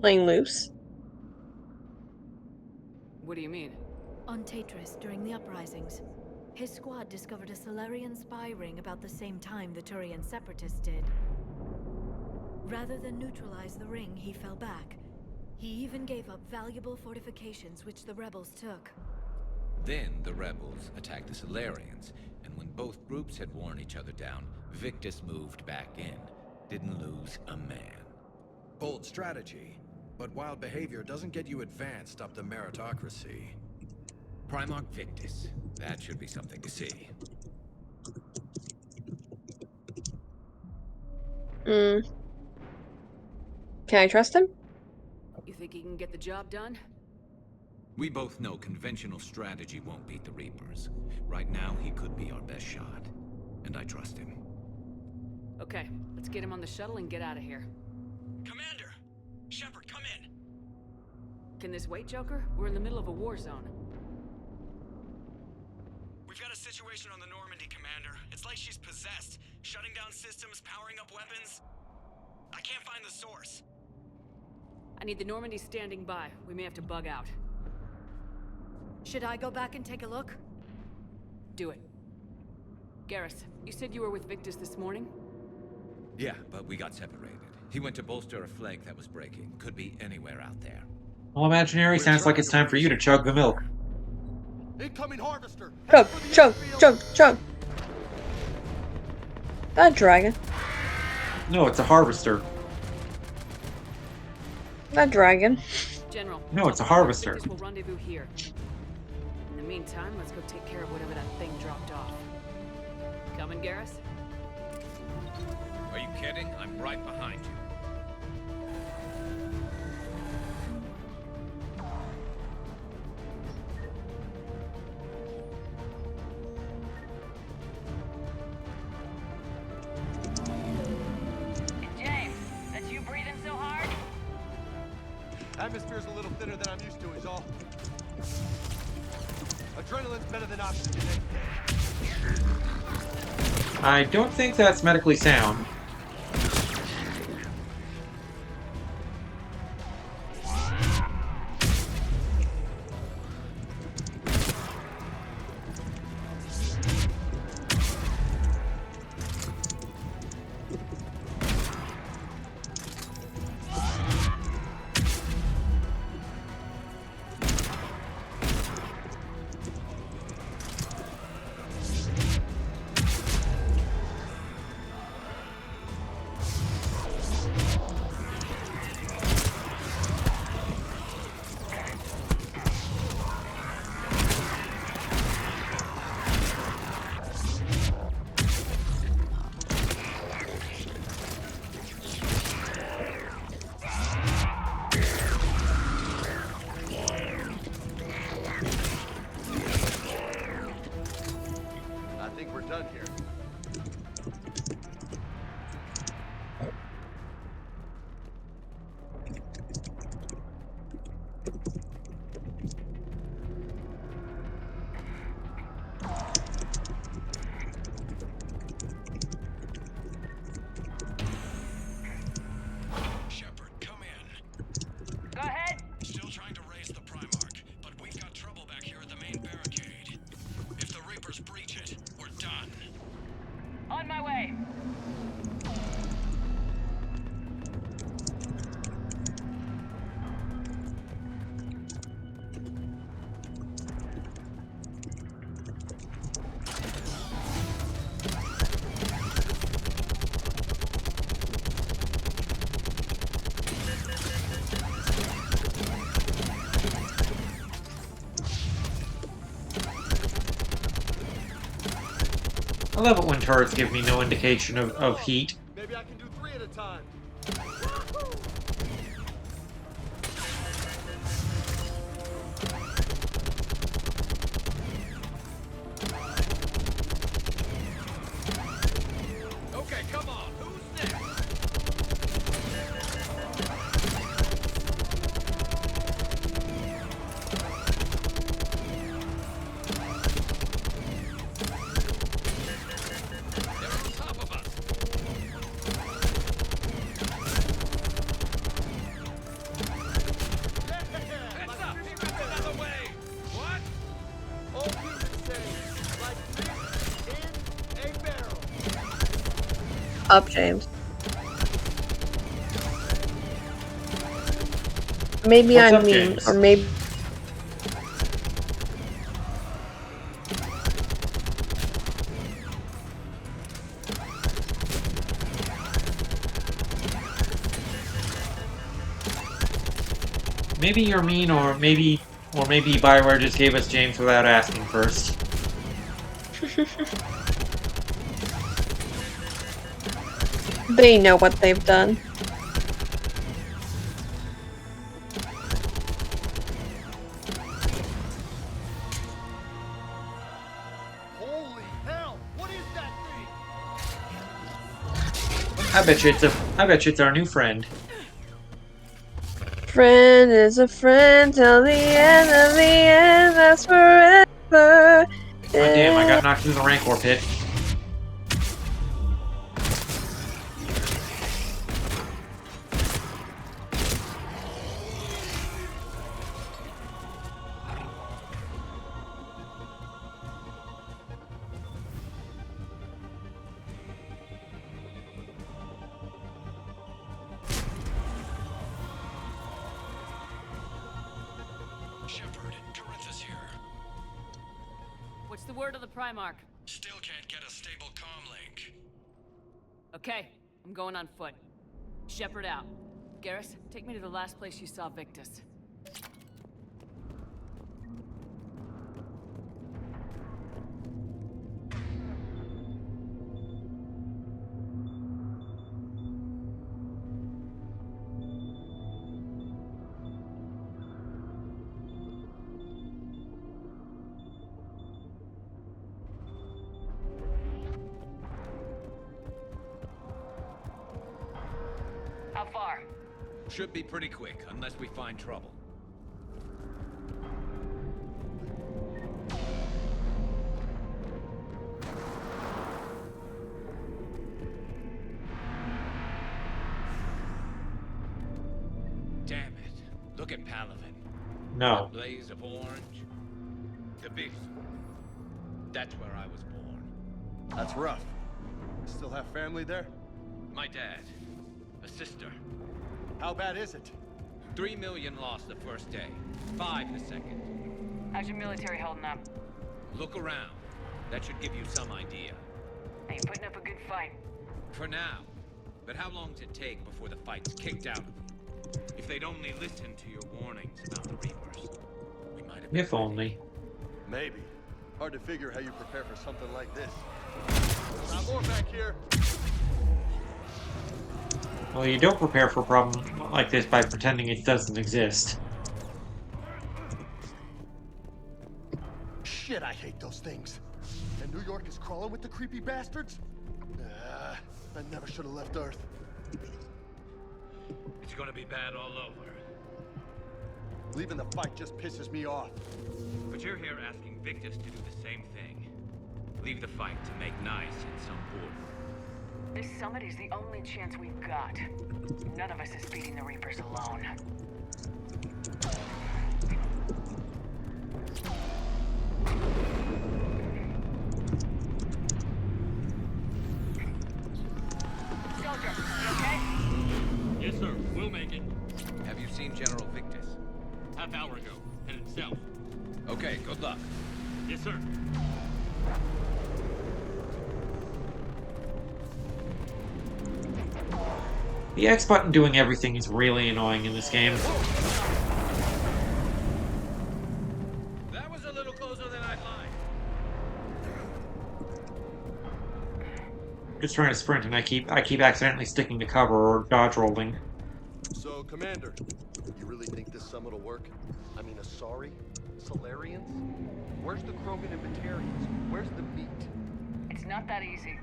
Playing loose? What do you mean? On Tatris, during the uprisings, his squad discovered a Solarian spy ring about the same time the Turian separatists did. Rather than neutralize the ring, he fell back. He even gave up valuable fortifications which the rebels took. Then the rebels attacked the Solarians, and when both groups had worn each other down, Victus moved back in. Didn't lose a man. Bold strategy. But wild behavior doesn't get you advanced up the meritocracy. Primarch Victus. That should be something to see. Can I trust him? You think he can get the job done? We both know conventional strategy won't beat the Reapers. Right now, he could be our best shot. And I trust him. Okay, let's get him on the shuttle and get out of here. Commander! Shepard, come in! Can this wait, Joker? We're in the middle of a war zone. We've got a situation on the Normandy, Commander. It's like she's possessed. Shutting down systems, powering up weapons. I can't find the source. I need the Normandy standing by. We may have to bug out. Should I go back and take a look? Do it. Garrus, you said you were with Victus this morning? Yeah, but we got separated. He went to bolster a flank that was breaking. Could be anywhere out there. Well, Imaginary, sounds like it's time for you to chug the milk. Incoming harvester! Chug, chug, chug, chug. That dragon. No, it's a harvester. That dragon. General. No, it's a harvester. Victus will rendezvous here. In the meantime, let's go take care of whatever that thing dropped off. Coming, Garrus? Are you kidding? I'm right behind you. James, that's you breathing so hard? Atmosphere's a little thinner than I'm used to, is all. Adrenaline's better than oxygen. I don't think that's medically sound. I love it when turrets give me no indication of heat. Maybe I can do 3 at a time. Okay, come on. Who's next? They're on top of us. Heads up! He went another way. What? All humans say, like fish in a barrel. Up, James. Maybe What's I'm up, mean, James? or maybe. Maybe you're mean, or maybe Bioware just gave us James without asking first. They know what they've done. Holy hell! What is that thing? I bet you it's our new friend. Friend is a friend till the end of the end. That's forever. Oh, damn, I got knocked into the Rancor pit. Shepard, Corinthus here. What's the word of the Primarch? Still can't get a stable comm link. Okay, I'm going on foot. Shepard out. Garrus, take me to the last place you saw Victus. How far? Should be pretty quick, unless we find trouble. Damn it. Look at Palaven. No. A blaze of orange. The beast. That's where I was born. That's rough. Still have family there? My dad. A sister. How bad is it? 3 million lost the first day. 5 the second. How's your military holding up? Look around. That should give you some idea. Are you putting up a good fight? For now. But how long does it take before the fight's kicked out of them? If they'd only listened to your warnings about the Reapers, we might have been If only. Maybe. Hard to figure how you prepare for something like this. Not more back here. Well, you don't prepare for a problem like this by pretending it doesn't exist. Shit, I hate those things. And New York is crawling with the creepy bastards? I never should have left Earth. It's gonna be bad all over. Leaving the fight just pisses me off. But you're here asking Victus to do the same thing. Leave the fight to make nice in some port. This summit is the only chance we've got. None of us is beating the Reapers alone. Soldier, you okay? Yes, sir. We'll make it. Have you seen General Victus? Half hour ago. Headed south. Okay, good luck. Yes, sir. The X button doing everything is really annoying in this game. That was a little closer than I'd like. just trying to sprint, and I keep accidentally sticking to cover or dodge rolling. So, Commander, you really think this summit will work? I mean, Asari? Solarians? Where's the Krogan and Batarians? Where's the meat? It's not that easy.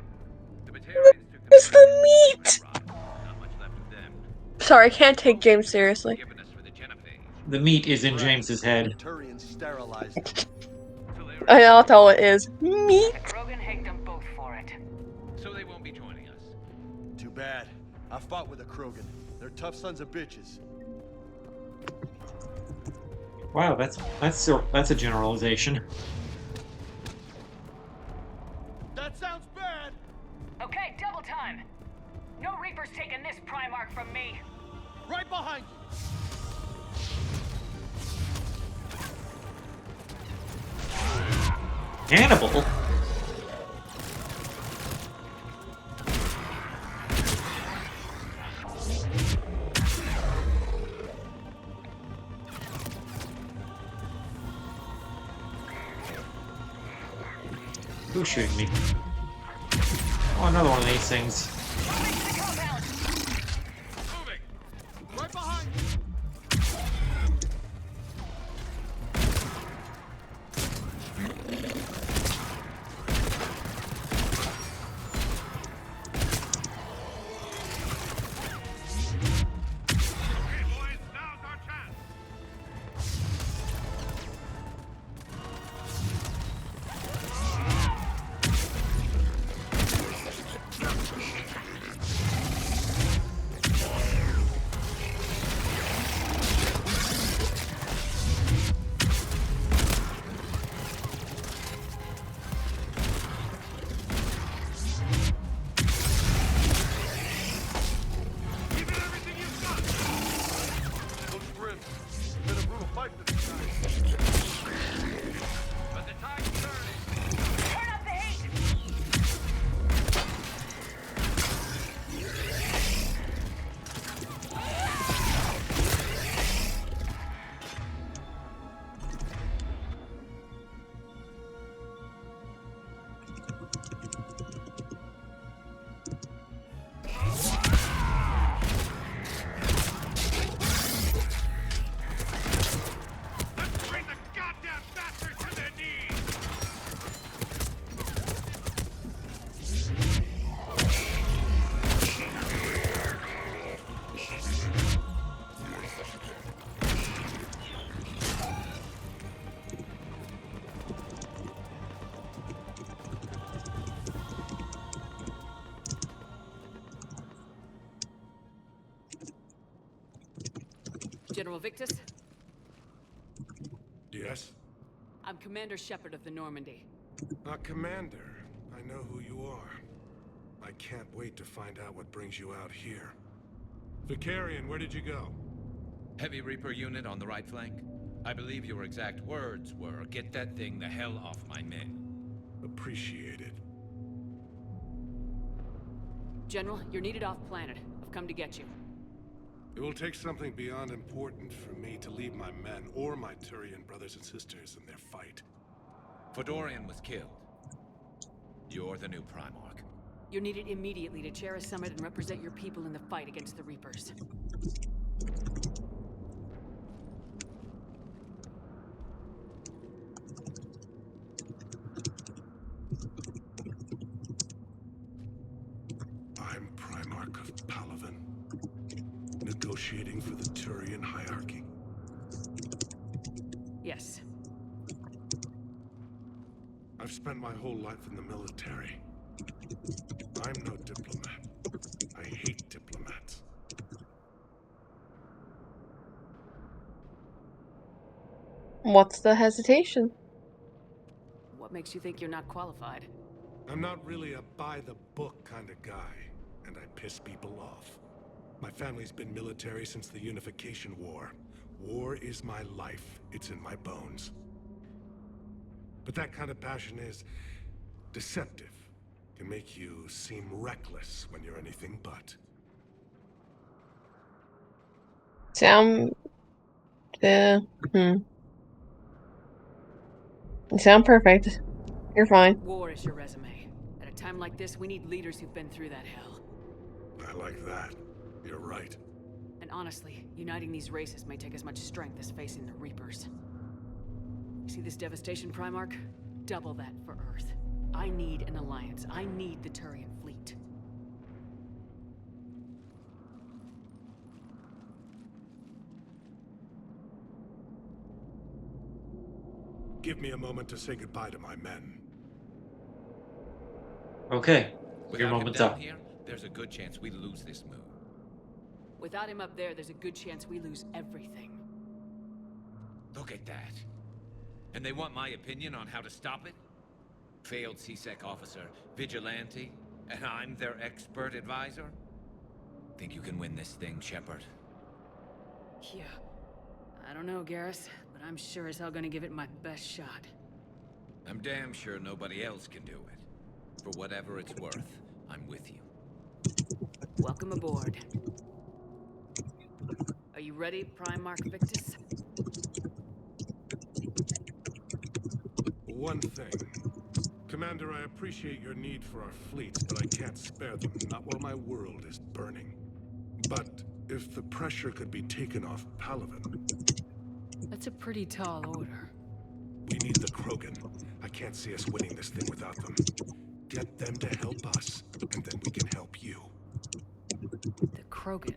The Batarians took It's the the meat! Not much left of them. Sorry, I can't take James seriously. Given us for the Genophage. The meat is in Right. James's head. Turians sterilized them. I know that's all it is. Meat! The Krogan hate them both for it. So they won't be joining us. Too bad. I fought with a Krogan. They're tough sons of bitches. Wow, that's a generalization. That sounds bad! Okay, double time! No Reaper's taking this Primarch from me! Right behind you! Hannibal? Who's shooting me? Oh, another one of these things. Right behind you! General Victus, Yes? I'm Commander Shepard of the Normandy. Commander, I know who you are. I can't wait to find out what brings you out here. Vicarian, where did you go? Heavy Reaper unit on the right flank. I believe your exact words were, "Get that thing the hell off my men." Appreciated. General, you're needed off planet. I've come to get you. It will take something beyond important for me to leave my men or my Turian brothers and sisters in their fight. Fodorian was killed. You're the new Primarch. You're needed immediately to chair a summit and represent your people in the fight against the Reapers. I'm Primarch of Palaven, negotiating for the Turian hierarchy. Yes. I've spent my whole life in the military. I'm no diplomat. I hate diplomats. What's the hesitation? What makes you think you're not qualified? I'm not really a by-the-book kind of guy, and I piss people off. My family's been military since the Unification War. War is my life. It's in my bones. But that kind of passion is deceptive. Can make you seem reckless when you're anything but. Sound... You sound perfect. You're fine. War is your resume. At a time like this, we need leaders who've been through that hell. I like that. You're right. And honestly, uniting these races may take as much strength as facing the Reapers. You see this devastation, Primarch? Double that for Earth. I need an alliance. I need the Turian fleet. Give me a moment to say goodbye to my men. Okay. Your Without him moment's down up. here, there's a good chance we lose this move. Without him up there's a good chance we lose everything. Look at that. And they want my opinion on how to stop it? Failed CSEC officer, vigilante, and I'm their expert advisor? Think you can win this thing, Shepard? Yeah. I don't know, Garrus, but I'm sure as hell gonna give it my best shot. I'm damn sure nobody else can do it. For whatever it's worth, I'm with you. Welcome aboard. Are you ready, Primarch Victus? One thing. Commander, I appreciate your need for our fleets, but I can't spare them, not while my world is burning. But if the pressure could be taken off Palaven... That's a pretty tall order. We need the Krogan. I can't see us winning this thing without them. Get them to help us, and then we can help you. The Krogan.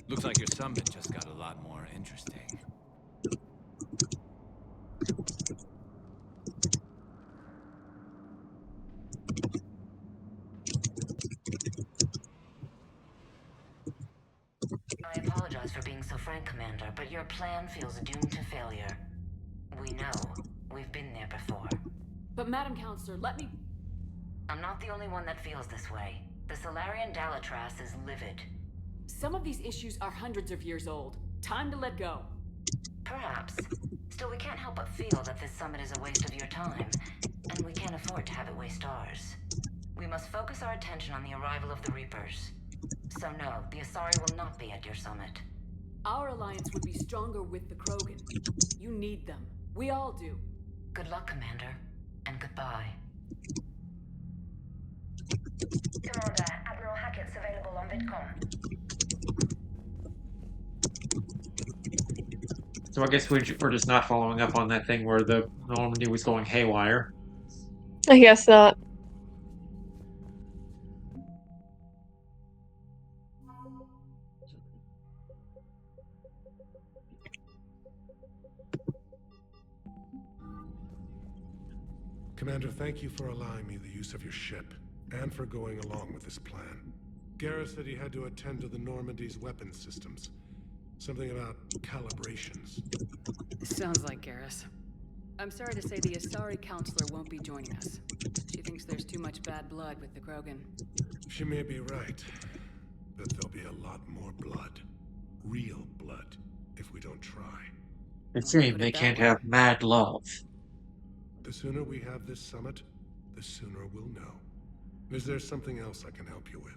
Looks like your summit just got a lot more interesting. I apologize for being so frank, Commander, but your plan feels doomed to failure. We know. We've been there before. But Madam Counselor, let me... I'm not the only one that feels this way. The Solarian Dalatras is livid. Some of these issues are hundreds of years old. Time to let go. Perhaps. Still, we can't help but feel that this summit is a waste of your time, and we can't afford to have it waste ours. We must focus our attention on the arrival of the Reapers. So no, the Asari will not be at your summit. Our alliance would be stronger with the Krogan. You need them. We all do. Good luck, Commander. And goodbye. Commander, Admiral Hackett's available on VidCom. So I guess we're just not following up on that thing where the Normandy was going haywire. I guess not. Commander, thank you for allowing me the use of your ship, and for going along with this plan. Garrus said he had to attend to the Normandy's weapon systems. Something about calibrations. Sounds like Garrus. I'm sorry to say the Asari Counselor won't be joining us. She thinks there's too much bad blood with the Krogan. She may be right, but there'll be a lot more blood. Real blood, if we don't try. It's a shame they can't have mad love. The sooner we have this summit, the sooner we'll know. Is there something else I can help you with?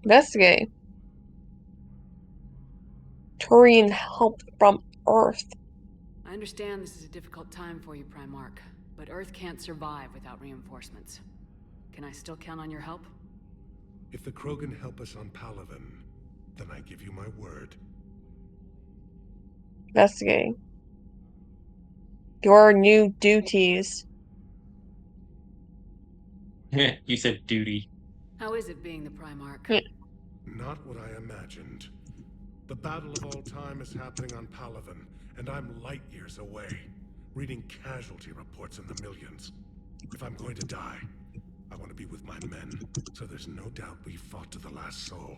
Investigate. Turian help from Earth. I understand this is a difficult time for you, Primarch, but Earth can't survive without reinforcements. Can I still count on your help? If the Krogan help us on Palaven, then I give you my word. Investigate. Your new duties. You said duty. How is it being the Primarch? Not what I imagined. The battle of all time is happening on Palaven, and I'm light years away, reading casualty reports in the millions. If I'm going to die, I want to be with my men, so there's no doubt we fought to the last soul.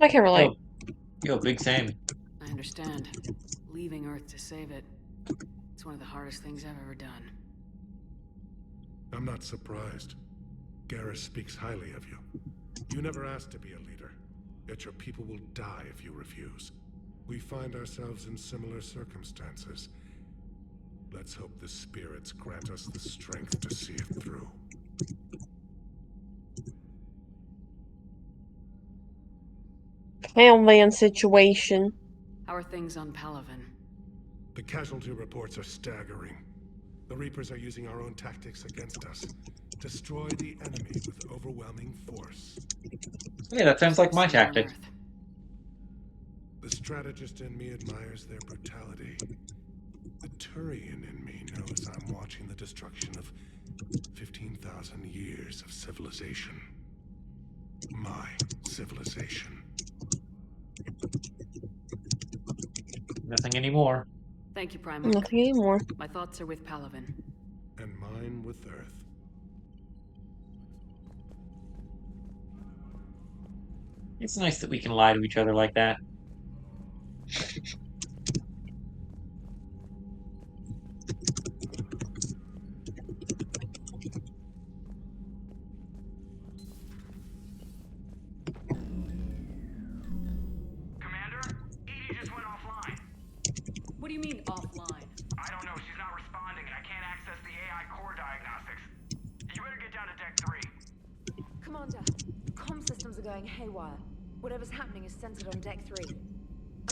I can relate. Yo, big same. I understand. Leaving Earth to save it. It's one of the hardest things I've ever done. I'm not surprised. Garrus speaks highly of you. You never asked to be a leader, yet your people will die if you refuse. We find ourselves in similar circumstances. Let's hope the spirits grant us the strength to see it through. Family and situation. How are things on Palaven? The casualty reports are staggering. The Reapers are using our own tactics against us. Destroy the enemy with overwhelming force. Yeah, that sounds like my tactic. The strategist in me admires their brutality. The Turian in me knows I'm watching the destruction of 15,000 years of civilization. My civilization. Nothing anymore. Thank you, Primarch. Nothing anymore. My thoughts are with Palavin. And mine with Earth. It's nice that we can lie to each other like that. Commander, Edie just went offline. What do you mean, offline? I don't know, she's not responding and I can't access the AI core diagnostics. You better get down to deck 3. Commander, comm systems are going haywire. Whatever's happening is centered on deck 3.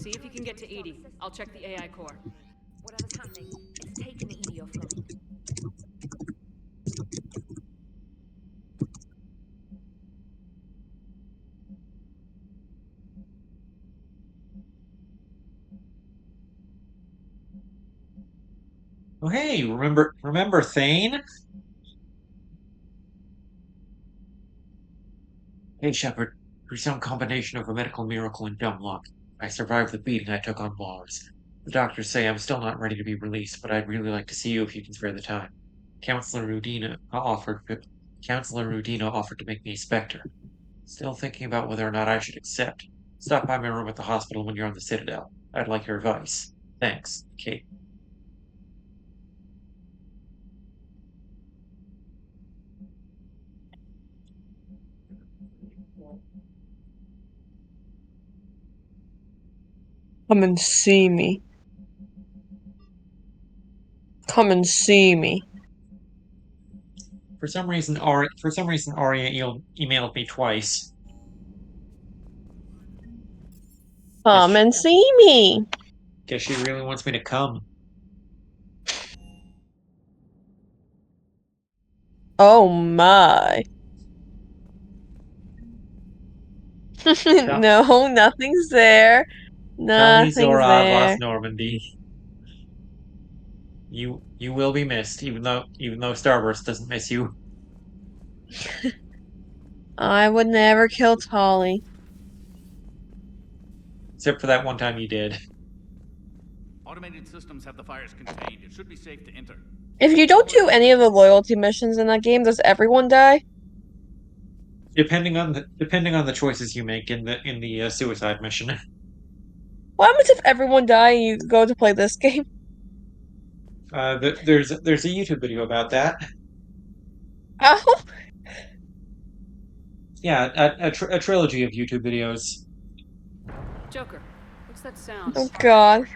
See if you can get to Edie. I'll check the AI core. Whatever's happening, it's taken Edie offline. Oh, hey, remember Thane? Hey, Shepard. Through some combination of a medical miracle and dumb luck, I survived the beating I took on Mars. The doctors say I'm still not ready to be released, but I'd really like to see you if you can spare the time. Counselor Rudina offered to make me a Spectre. Still thinking about whether or not I should accept. Stop by my room at the hospital when you're on the Citadel. I'd like your advice. Thanks, Kate. Come and see me. Come and see me. For some reason, Arya emailed me twice. Come and see me. Guess she really wants me to come. Oh my. No, nothing's there. Tell me, Nothing's Zora, I've there. lost Normandy. You will be missed, even though Starburst doesn't miss you. I would never kill Tolly. Except for that one time you did. Automated systems have the fires contained. It should be safe to enter. If you don't do any of the loyalty missions in that game, does everyone die? Depending on the choices you make in the suicide mission. What happens if everyone die and you go to play this game? There's a YouTube video about that. Oh. Yeah, a trilogy of YouTube videos. Joker, what's that sound? Oh god.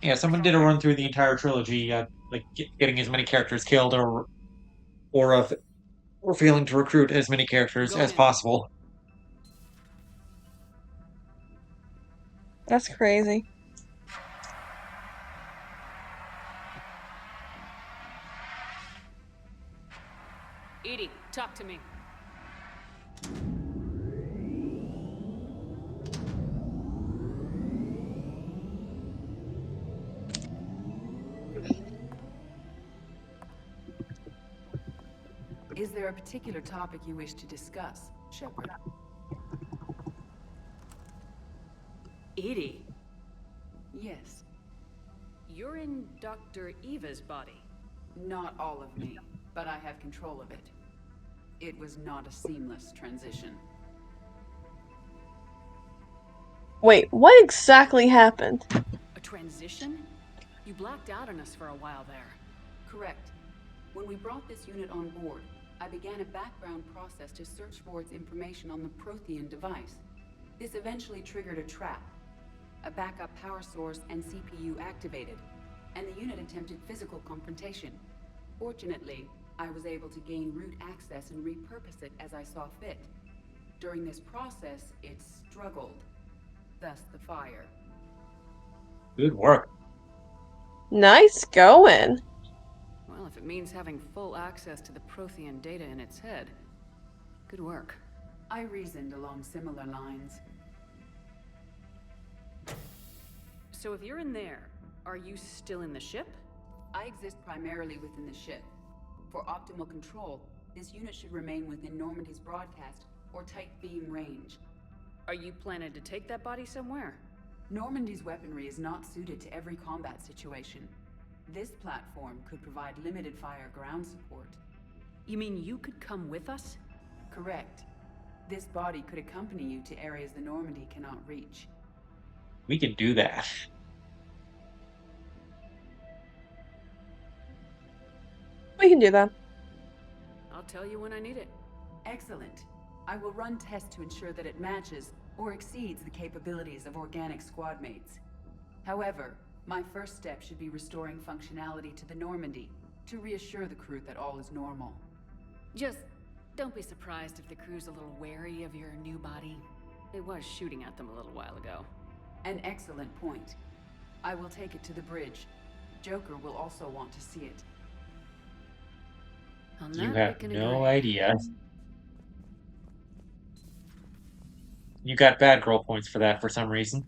Yeah, someone did a run through the entire trilogy, like getting as many characters killed, or failing to recruit as many characters as possible. That's crazy. Edie, talk to me. Is there a particular topic you wish to discuss, Shepard? Edie, Yes. you're in Dr. Eva's body. Not all of me, but I have control of it. It was not a seamless transition. Wait, what exactly happened? A transition? You blacked out on us for a while there. Correct. When we brought this unit on board, I began a background process to search for its information on the Prothean device. This eventually triggered a trap. A backup power source and CPU activated, and the unit attempted physical confrontation. Fortunately, I was able to gain root access and repurpose it as I saw fit. During this process, it struggled. Thus the fire. Good work. Nice going. Well, if it means having full access to the Prothean data in its head, good work. I reasoned along similar lines. So if you're in there, are you still in the ship? I exist primarily within the ship. For optimal control, this unit should remain within Normandy's broadcast or tight beam range. Are you planning to take that body somewhere? Normandy's weaponry is not suited to every combat situation. This platform could provide limited fire ground support. You mean you could come with us? Correct. This body could accompany you to areas the Normandy cannot reach. We can do that. We can do that. I'll tell you when I need it. Excellent. I will run tests to ensure that it matches or exceeds the capabilities of organic squad mates. However, my first step should be restoring functionality to the Normandy to reassure the crew that all is normal. Just don't be surprised if the crew's a little wary of your new body. It was shooting at them a little while ago. An excellent point. I will take it to the bridge. Joker will also want to see it. You have no idea. You got bad girl points for that for some reason.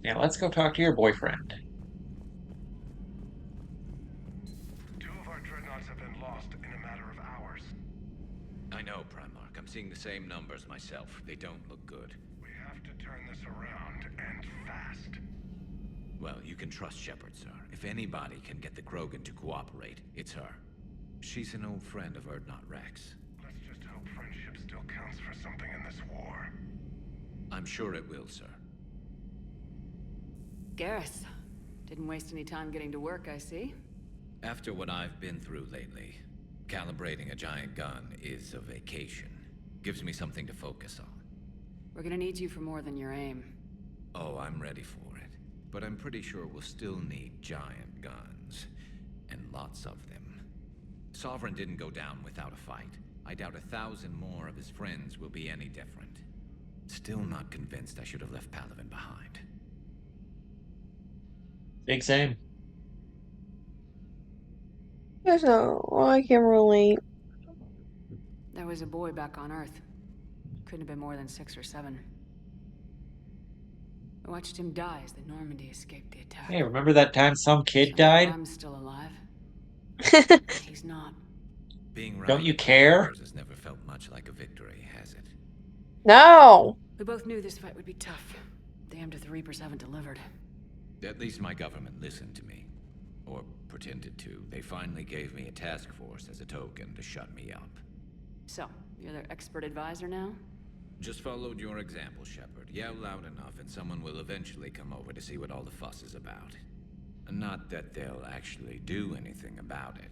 Now let's go talk to your boyfriend. Two of our dreadnoughts have been lost in a matter of hours. I know, Primarch. I'm seeing the same numbers myself. They don't look good. We have to turn this around, and fast. Well, you can trust Shepard, sir. If anybody can get the Krogan to cooperate, it's her. She's an old friend of Urdnot Rex. Let's just hope friendship still counts for something in this war. I'm sure it will, sir. Garrus. Didn't waste any time getting to work, I see. After what I've been through lately, calibrating a giant gun is a vacation. Gives me something to focus on. We're gonna need you for more than your aim. Oh, I'm ready for it. But I'm pretty sure we'll still need giant guns. And lots of them. Sovereign didn't go down without a fight. I doubt 1,000 more of his friends will be any different. Still not convinced I should have left Palaven behind. Big same. There's no, I can relate. There was a boy back on Earth. Couldn't have been more than 6 or 7. I watched him die as the Normandy escaped the attack. Hey, remember that time some kid Somehow died? I'm still alive. He's not. Being Don't you right care? has never felt much like a victory, has it? No! We both knew this fight would be tough. Damned if the Reapers haven't delivered. At least my government listened to me. Or pretended to. They finally gave me a task force as a token to shut me up. So, you're their expert advisor now? Just followed your example, Shepard. Yell loud enough and someone will eventually come over to see what all the fuss is about. Not that they'll actually do anything about it.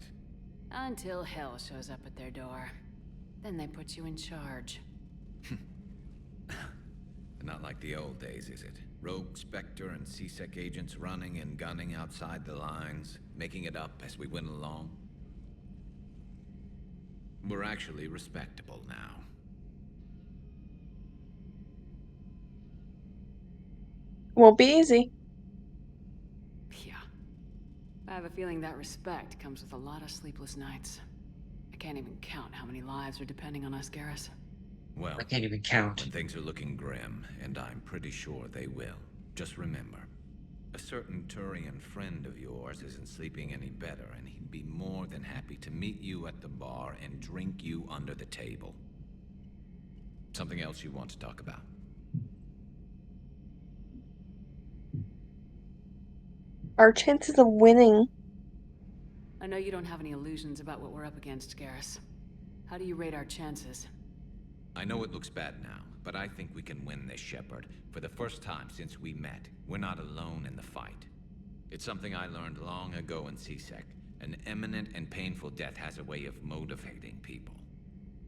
Until hell shows up at their door. Then they put you in charge. Not like the old days, is it? Rogue Spectre and C-Sec agents running and gunning outside the lines, making it up as we went along. We're actually respectable now. Won't be easy. Yeah. I have a feeling that respect comes with a lot of sleepless nights. I can't even count how many lives are depending on us, Garrus. Well, I can't even count. when things are looking grim, and I'm pretty sure they will. Just remember, a certain Turian friend of yours isn't sleeping any better, and he'd be more than happy to meet you at the bar and drink you under the table. Something else you want to talk about? Our chances of winning. I know you don't have any illusions about what we're up against, Garrus. How do you rate our chances? I know it looks bad now, but I think we can win this, Shepard. For the first time since we met, we're not alone in the fight. It's something I learned long ago in C-Sec. An imminent and painful death has a way of motivating people.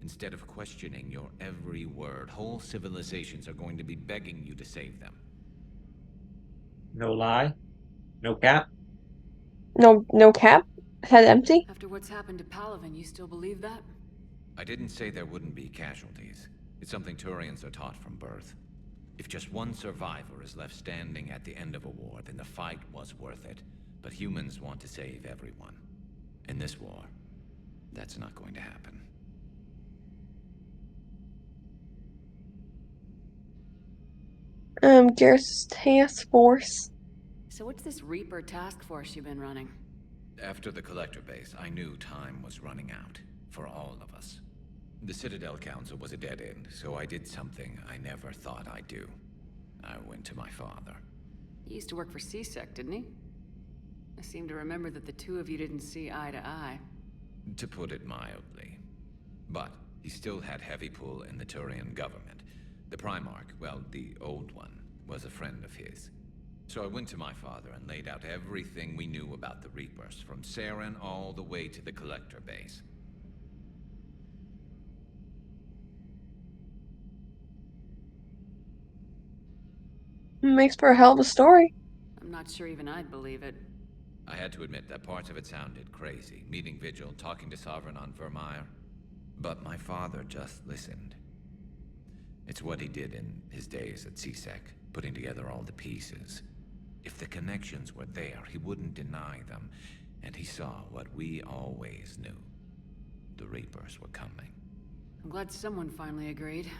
Instead of questioning your every word, whole civilizations are going to be begging you to save them. No lie. No cap. No cap? Head empty? After what's happened to Palaven, you still believe that? I didn't say there wouldn't be casualties. It's something Turians are taught from birth. If just one survivor is left standing at the end of a war, then the fight was worth it. But humans want to save everyone. In this war, that's not going to happen. Garrus' task force. So what's this Reaper task force you've been running? After the Collector base, I knew time was running out. For all of us. The Citadel Council was a dead end, so I did something I never thought I'd do. I went to my father. He used to work for CSEC, didn't he? I seem to remember that the two of you didn't see eye to eye. To put it mildly. But he still had heavy pull in the Turian government. The Primarch, well, the old one, was a friend of his. So I went to my father and laid out everything we knew about the Reapers, from Saren all the way to the Collector base. Makes for a hell of a story. I'm not sure even I'd believe it. I had to admit that parts of it sounded crazy. Meeting Vigil, talking to Sovereign on Vermeer. But my father just listened. It's what he did in his days at CSEC, putting together all the pieces. If the connections were there, he wouldn't deny them. And he saw what we always knew. The Reapers were coming. I'm glad someone finally agreed.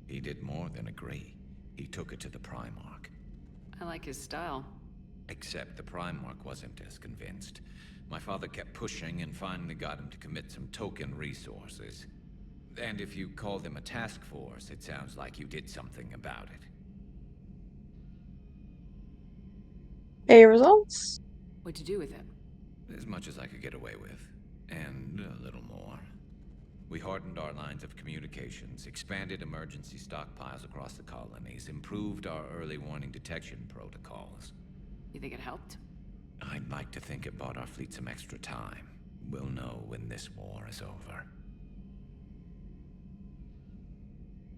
He did more than agree. He took it to the Primarch. I like his style. Except the Primarch wasn't as convinced. My father kept pushing and finally got him to commit some token resources. And if you call them a task force, it sounds like you did something about it. Any results? What'd you do with it? As much as I could get away with. And a little more. We hardened our lines of communications, expanded emergency stockpiles across the colonies, improved our early warning detection protocols. You think it helped? I'd like to think it bought our fleet some extra time. We'll know when this war is over.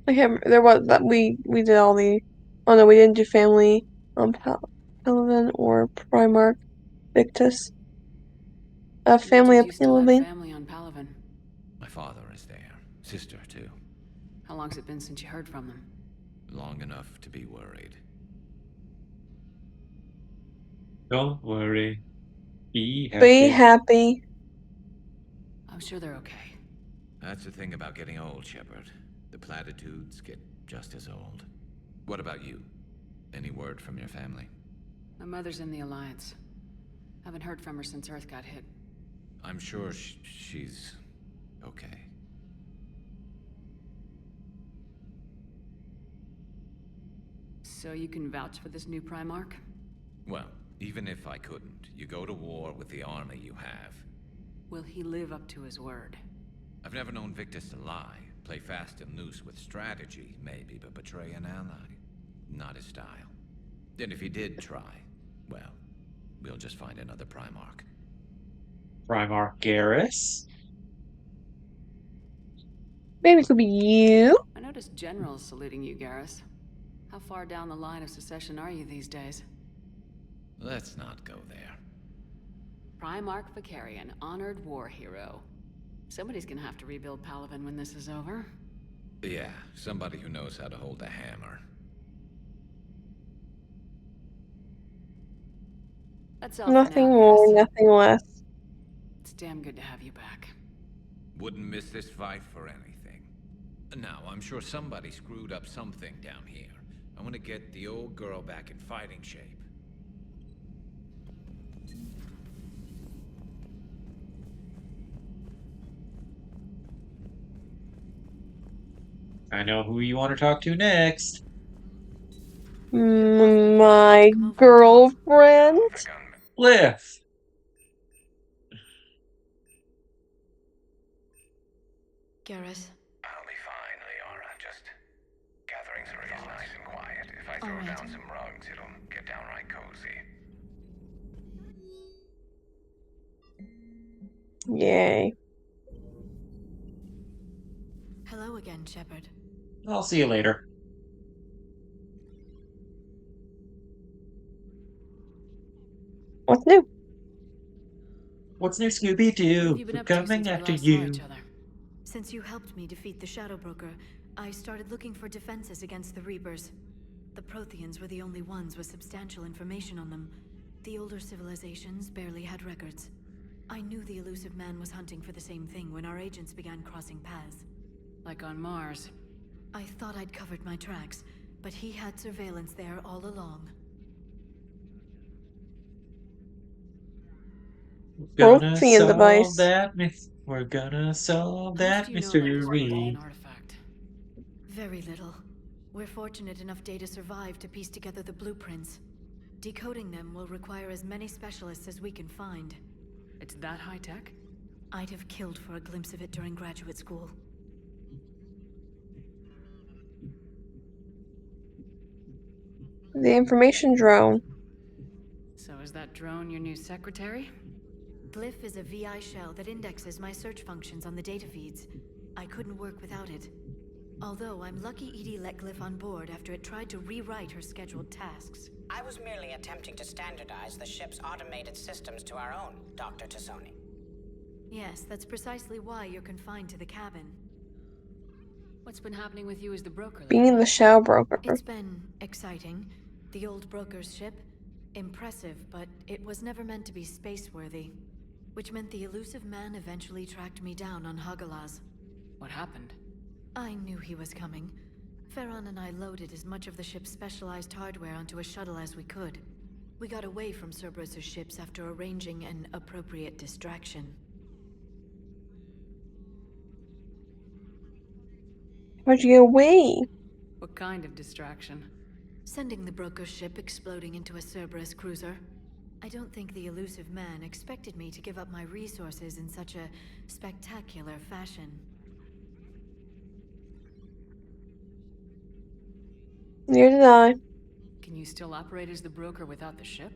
Okay, there was that we did all the. Oh no, we didn't do family on Paladin or Primarch Victus. Family Legions of used to have Paladin. family on Palaven. My father is there. Sister, too. How long's it been since you heard from them? Long enough to be worried. Don't worry. Be happy. Be happy. I'm sure they're okay. That's the thing about getting old, Shepard. The platitudes get just as old. What about you? Any word from your family? My mother's in the Alliance. Haven't heard from her since Earth got hit. I'm sure she's okay. So you can vouch for this new Primarch? Well, even if I couldn't, you go to war with the army you have. Will he live up to his word? I've never known Victus to lie. Play fast and loose with strategy, maybe, but betray an ally. Not his style. And if he did try, well, we'll just find another Primarch. Primarch Garrus? Maybe it could be you. I noticed generals saluting you, Garrus. How far down the line of succession are you these days? Let's not go there. Primarch Vicarian, honored war hero. Somebody's gonna have to rebuild Palaven when this is over. Yeah, somebody who knows how to hold a hammer. That's all Nothing for now, more, Garrus. nothing less. It's damn good to have you back. Wouldn't miss this fight for anything. Now, I'm sure somebody screwed up something down here. I want to get the old girl back in fighting shape. I know who you want to talk to next. My girlfriend. Liv. Garrus. I'll be fine, Leora. Just gatherings are real nice and quiet. If I throw down some rugs, it'll get downright cozy. Yay. Hello again, Shepard. I'll see you later. What's new? What's new, What Scooby-Doo? have you been We're up to coming since we after last saw you. each other? Since you helped me defeat the Shadow Broker, I started looking for defenses against the Reapers. The Protheans were the only ones with substantial information on them. The older civilizations barely had records. I knew the elusive man was hunting for the same thing when our agents began crossing paths. Like on Mars. I thought I'd covered my tracks, but he had surveillance there all along. Prothean device. We're gonna solve How much that do you know about this mystery. Prothean artifact? Very little. We're fortunate enough Data survived to piece together the blueprints. Decoding them will require as many specialists as we can find. It's that high-tech? I'd have killed for a glimpse of it during graduate school. The information drone. So is that drone your new secretary? Glyph is a VI shell that indexes my search functions on the data feeds. I couldn't work without it. Although I'm lucky Edie let Glyph on board after it tried to rewrite her scheduled tasks. I was merely attempting to standardize the ship's automated systems to our own, Dr. Tassoni. Yes, that's precisely why you're confined to the cabin. What's been happening with you as the broker? Being the shell broker. It's been exciting. The old broker's ship. Impressive, but it was never meant to be space-worthy. Which meant the elusive man eventually tracked me down on Hagalaz. What happened? I knew he was coming. Farron and I loaded as much of the ship's specialized hardware onto a shuttle as we could. We got away from Cerberus' ships after arranging an appropriate distraction. How'd you get away? What kind of distraction? Sending the broker's ship exploding into a Cerberus cruiser. I don't think the elusive man expected me to give up my resources in such a spectacular fashion. Neither did I. Can you still operate as the broker without the ship?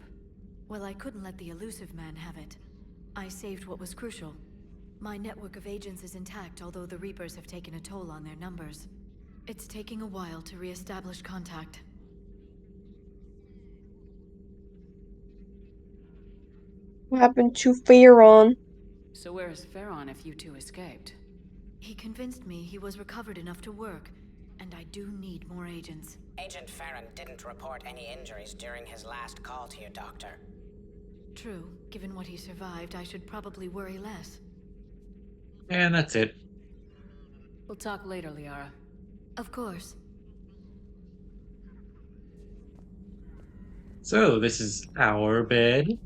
Well, I couldn't let the elusive man have it. I saved what was crucial. My network of agents is intact, although the Reapers have taken a toll on their numbers. It's taking a while to re-establish contact. What happened to Farron? So where is Farron if you two escaped? He convinced me he was recovered enough to work, and I do need more agents. Agent Farron didn't report any injuries during his last call to you, Doctor. True. Given what he survived, I should probably worry less. And that's it. We'll talk later, Liara. Of course. So, this is our bed.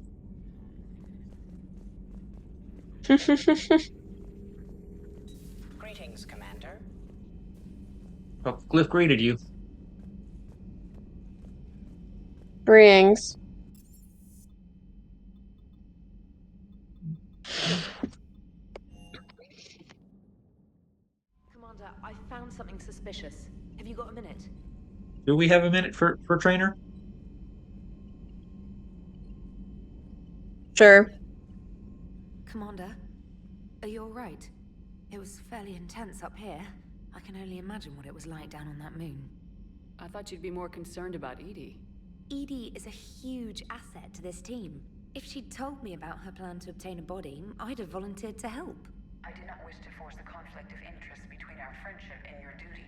Greetings, Commander. Oh, Glyph greeted you. Greetings. Commander, I found something suspicious. Have you got a minute? Do we have a minute for Trainer? Sure. Commander, are you alright? It was fairly intense up here. I can only imagine what it was like down on that moon. I thought you'd be more concerned about Edie. Edie is a huge asset to this team. If she'd told me about her plan to obtain a body, I'd have volunteered to help. I do not wish to force a conflict of interest between our friendship and your duty.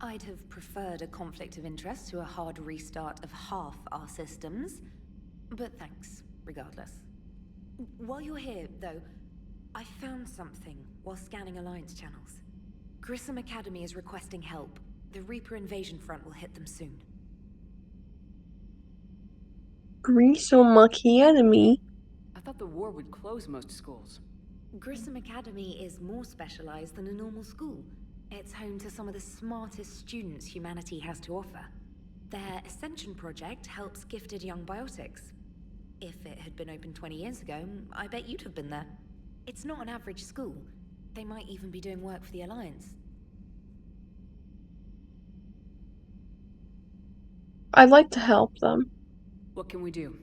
I'd have preferred a conflict of interest to a hard restart of half our systems. But thanks, regardless. While you're here, though, I found something while scanning Alliance channels. Grissom Academy is requesting help. The Reaper invasion front will hit them soon. Grissom Academy? I thought the war would close most schools. Grissom Academy is more specialized than a normal school. It's home to some of the smartest students humanity has to offer. Their Ascension project helps gifted young biotics. If it had been open 20 years ago, I bet you'd have been there. It's not an average school. They might even be doing work for the Alliance. I'd like to help them. What can we do?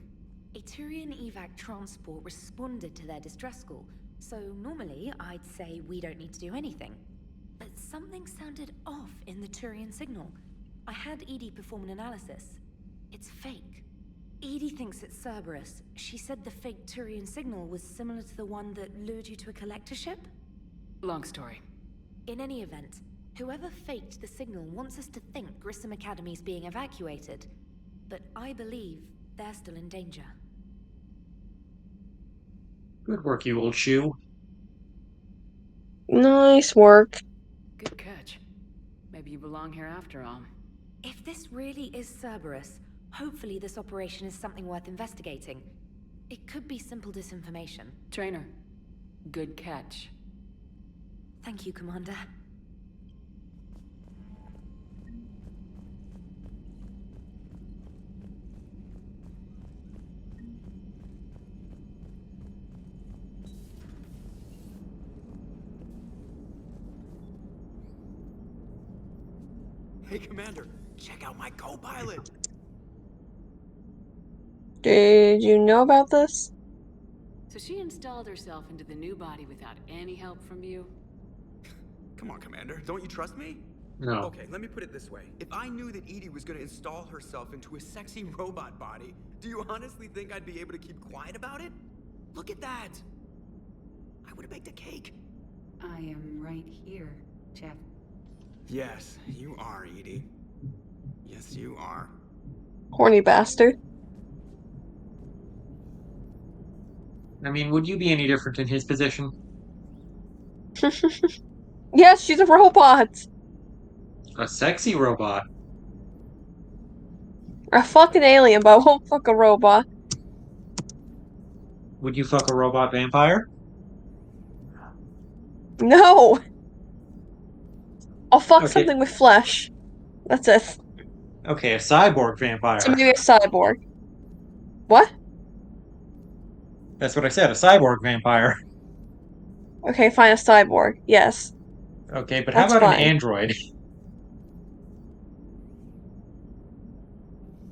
A Turian evac transport responded to their distress call, so normally I'd say we don't need to do anything. But something sounded off in the Turian signal. I had Edie perform an analysis. It's fake. Edie thinks it's Cerberus. She said the fake Turian signal was similar to the one that lured you to a collector ship? Long story. In any event, Whoever faked the signal wants us to think Grissom Academy's being evacuated, but I believe they're still in danger. Good work, you old shoe. Nice work. Good catch. Maybe you belong here after all. If this really is Cerberus, hopefully this operation is something worth investigating. It could be simple disinformation. Trainer, good catch. Thank you, Commander. Hey, Commander, check out my co-pilot. Did you know about this? So she installed herself into the new body without any help from you? Come on, Commander, don't you trust me? No. Okay, let me put it this way. If I knew that Edie was gonna install herself into a sexy robot body, do you honestly think I'd be able to keep quiet about it? Look at that! I would've baked a cake. I am right here, Jeff. Yes, you are, Edie. Yes, you are. Horny bastard. I mean, would you be any different in his position? Yes, she's a robot. A sexy robot. A fucking alien, but I won't fuck a robot. Would you fuck a robot vampire? No! I'll fuck Okay. something with flesh. That's it. Okay, a cyborg vampire. So maybe a cyborg. What? That's what I said, a cyborg vampire. Okay, fine, a cyborg. Yes. Okay, but That's how about fine. an android?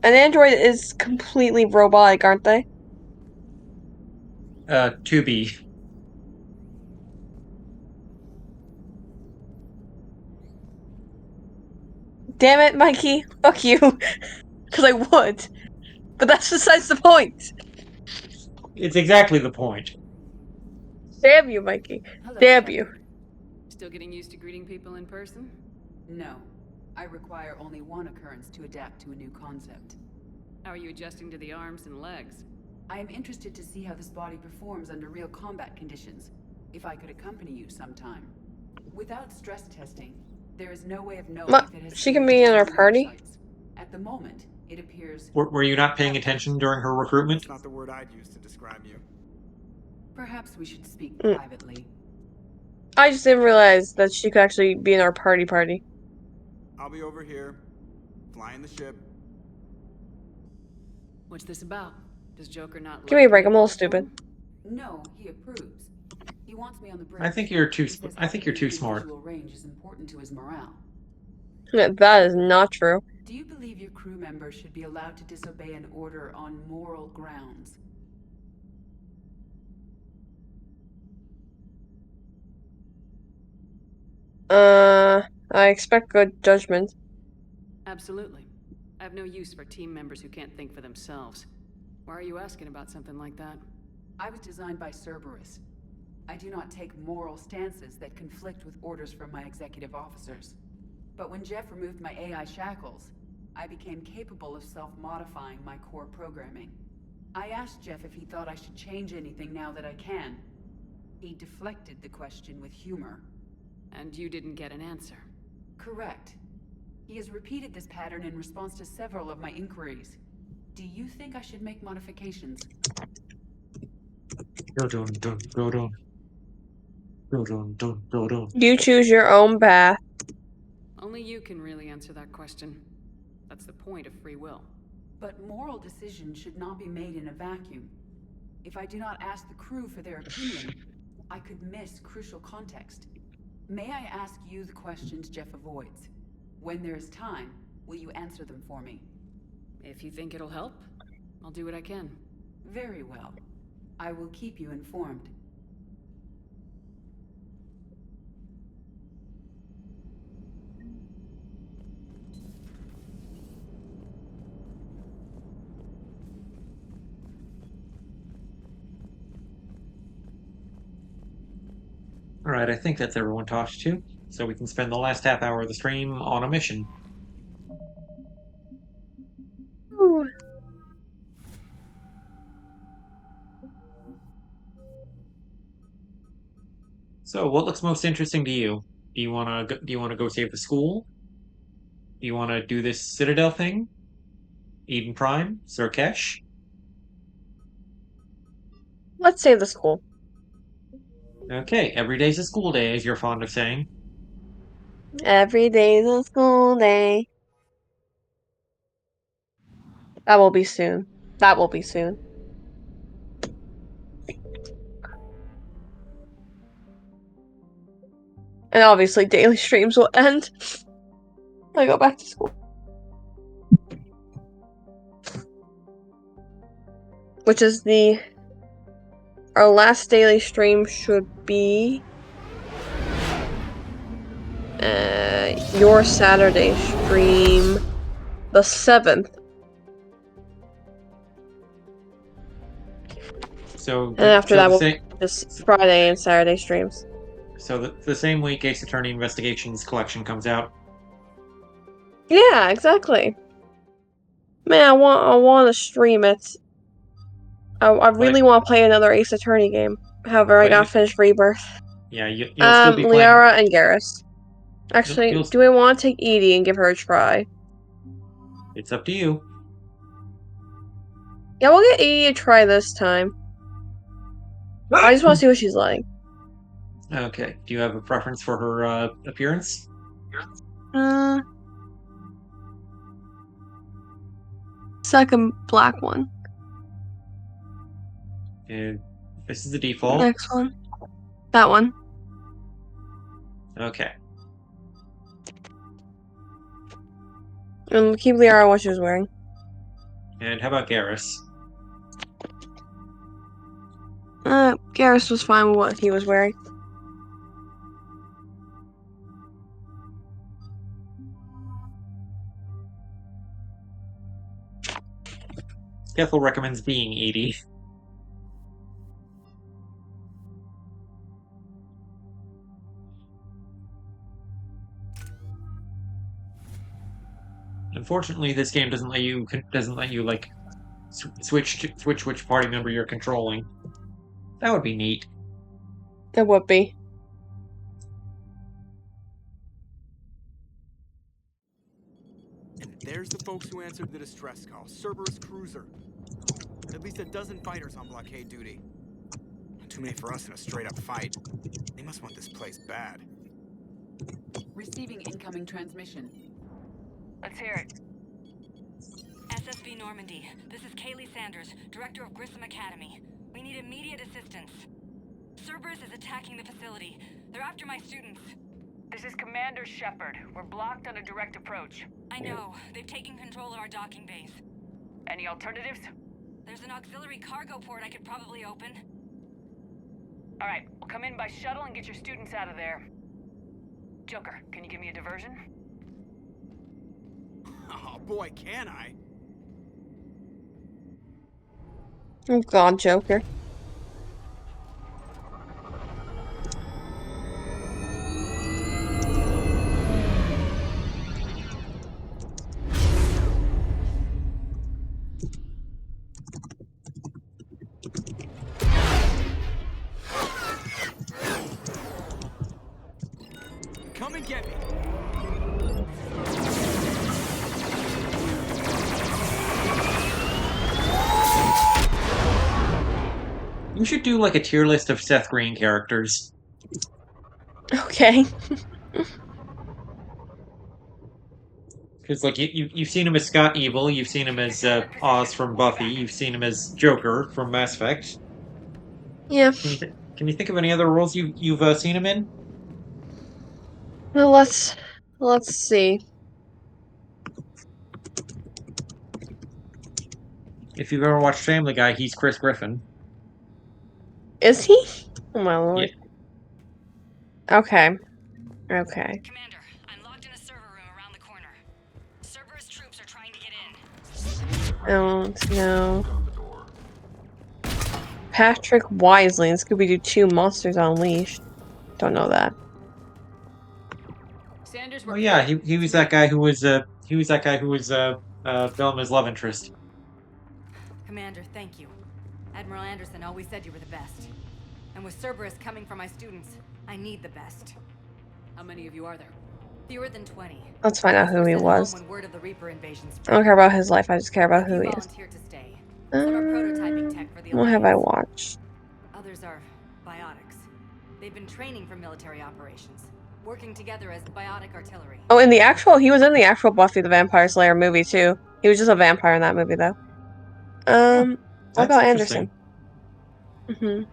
An android is completely robotic, aren't they? To be. Damn it, Mikey. Fuck you. Because I would. But that's besides the point. It's exactly the point. Damn you, Mikey. Hello, Damn Shepard. you. Still getting used to greeting people in person? No. I require only one occurrence to adapt to a new concept. How are you adjusting to the arms and legs? I am interested to see how this body performs under real combat conditions. If I could accompany you sometime. Without stress testing, there is no way of knowing if it has She can be in our party? At the moment, it appears... Were you not paying attention during her recruitment? That's not the word I'd use to describe you. Perhaps we should speak Mm. privately. I just didn't realize that she could actually be in our party. I'll be over here, flying the ship. What's this about? Does Joker not Give me a break, I'm a little stupid. No, he approves. He wants me on the bridge. I think you're too. He says I think you're too having smart. visual range is important to his morale. That is not true. Do you believe your crew members should be allowed to disobey an order on moral grounds? I expect good judgment. Absolutely. I have no use for team members who can't think for themselves. Why are you asking about something like that? I was designed by Cerberus. I do not take moral stances that conflict with orders from my executive officers. But when Jeff removed my AI shackles, I became capable of self-modifying my core programming. I asked Jeff if he thought I should change anything now that I can. He deflected the question with humor. And you didn't get an answer? Correct. He has repeated this pattern in response to several of my inquiries. Do you think I should make modifications? Go dun dun go dun. Go dun dun go dun. You choose your own path. Only you can really answer that question. That's the point of free will. But moral decisions should not be made in a vacuum. If I do not ask the crew for their opinion, I could miss crucial context. May I ask you the questions Jeff avoids? When there is time, will you answer them for me? If you think it'll help, I'll do what I can. Very well. I will keep you informed. All right, I think that's everyone talked to. so we can spend the last half hour of the stream on a mission. Ooh. So, what looks most interesting to you? Do you want to go save the school? Do you want to do this Citadel thing? Eden Prime? Surkesh? Let's save the school. Okay, every day's a school day, as you're fond of saying. Every day's a school day. That will be soon. That will be soon. And obviously daily streams will end. I go back to school. Which is our last daily stream should be your Saturday stream, the 7th. So, and after that, the we'll just Friday and Saturday streams. So the same week Ace Attorney Investigations Collection comes out. Yeah, exactly. Man, I want to stream it. I really want to play another Ace Attorney game. However, I gotta finish Rebirth. Yeah, you'll still be playing. Liara and Garrus. Actually, do I want to take Edie and give her a try? It's up to you. Yeah, we'll get Edie a try this time. I just want to see what she's like. Okay. Do you have a preference for her appearance? Second black one. And this is the default. Next one. That one. Okay. And keep Liara what she was wearing. And how about Garrus? Garrus was fine with what he was wearing. Skethel recommends being 80. Unfortunately, this game doesn't let you like switch which party member you're controlling. That would be neat. It would be. And there's the folks who answered the distress call. Cerberus cruiser. At least a dozen fighters on blockade duty. Not too many for us in a straight-up fight. They must want this place bad. Receiving incoming transmission. Let's hear it. SSV Normandy, this is Kaylee Sanders, Director of Grissom Academy. We need immediate assistance. Cerberus is attacking the facility. They're after my students. This is Commander Shepard. We're blocked on a direct approach. I know. They've taken control of our docking base. Any alternatives? There's an auxiliary cargo port I could probably open. Alright, we'll come in by shuttle and get your students out of there. Joker, can you give me a diversion? Oh boy, can I? Oh god, Joker. Come and get me. You should do like a tier list of Seth Green characters. Okay. Because like you've seen him as Scott Evil, you've seen him as Oz from Buffy, you've seen him as Joker from Mass Effect. Yeah. Can you think of any other roles you've seen him in? Well, let's see. If you've ever watched Family Guy, he's Chris Griffin. Is he? Oh my lord. Yeah. Okay. Okay. Commander, I'm locked in a server room around the corner. Cerberus troops are trying to get in. Don't know. Patrick Wisely in Scooby-Doo 2 Monsters Unleashed. Don't know that. Sanders, Oh we're yeah, clear. he was It's me. that guy who was Velma's love interest. Commander, thank you. Admiral Anderson always said you were the best. And with Cerberus coming for my students, I need the best. How many of you are there? Fewer than 20. Let's find out Most who were he sent home was. when word of the Reaper invasion I spread. don't care about his life, I just care about A who few he is. volunteered to stay. Some are prototyping tech for the What have I Alliance. watched? Others are biotics. They've been training for military operations, working together as biotic artillery. Oh, he was in the actual Buffy the Vampire Slayer movie too. He was just a vampire in that movie though. What That's about interesting. Anderson?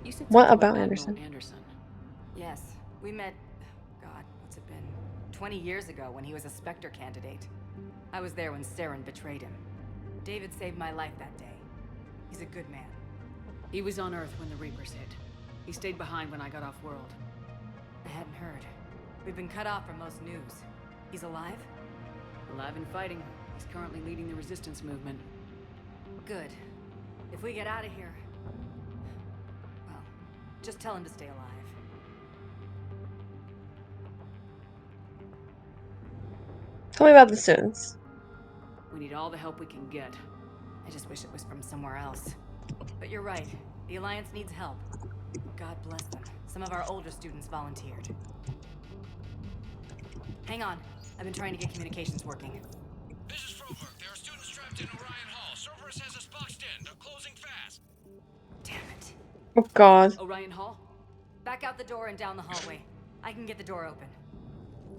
You said What something about Admiral Anderson? Anderson. Yes, we met, God, what's it been? 20 years ago when he was a Spectre candidate. I was there when Saren betrayed him. David saved my life that day. He's a good man. He was on Earth when the Reapers hit. He stayed behind when I got off-world. I hadn't heard. We've been cut off from most news. He's alive? Alive and fighting. He's currently leading the resistance movement. Good. If we get out of here... Well, just tell him to stay alive. Tell me about the students. We need all the help we can get. I just wish it was from somewhere else. But you're right. The Alliance needs help. God bless them. Some of our older students volunteered. Hang on. I've been trying to get communications working. This is Froberg. There are students trapped in Orion Hall. Cerberus has us boxed in. They're closing fast. Damn it. Oh God. Orion Hall? Back out the door and down the hallway. I can get the door open.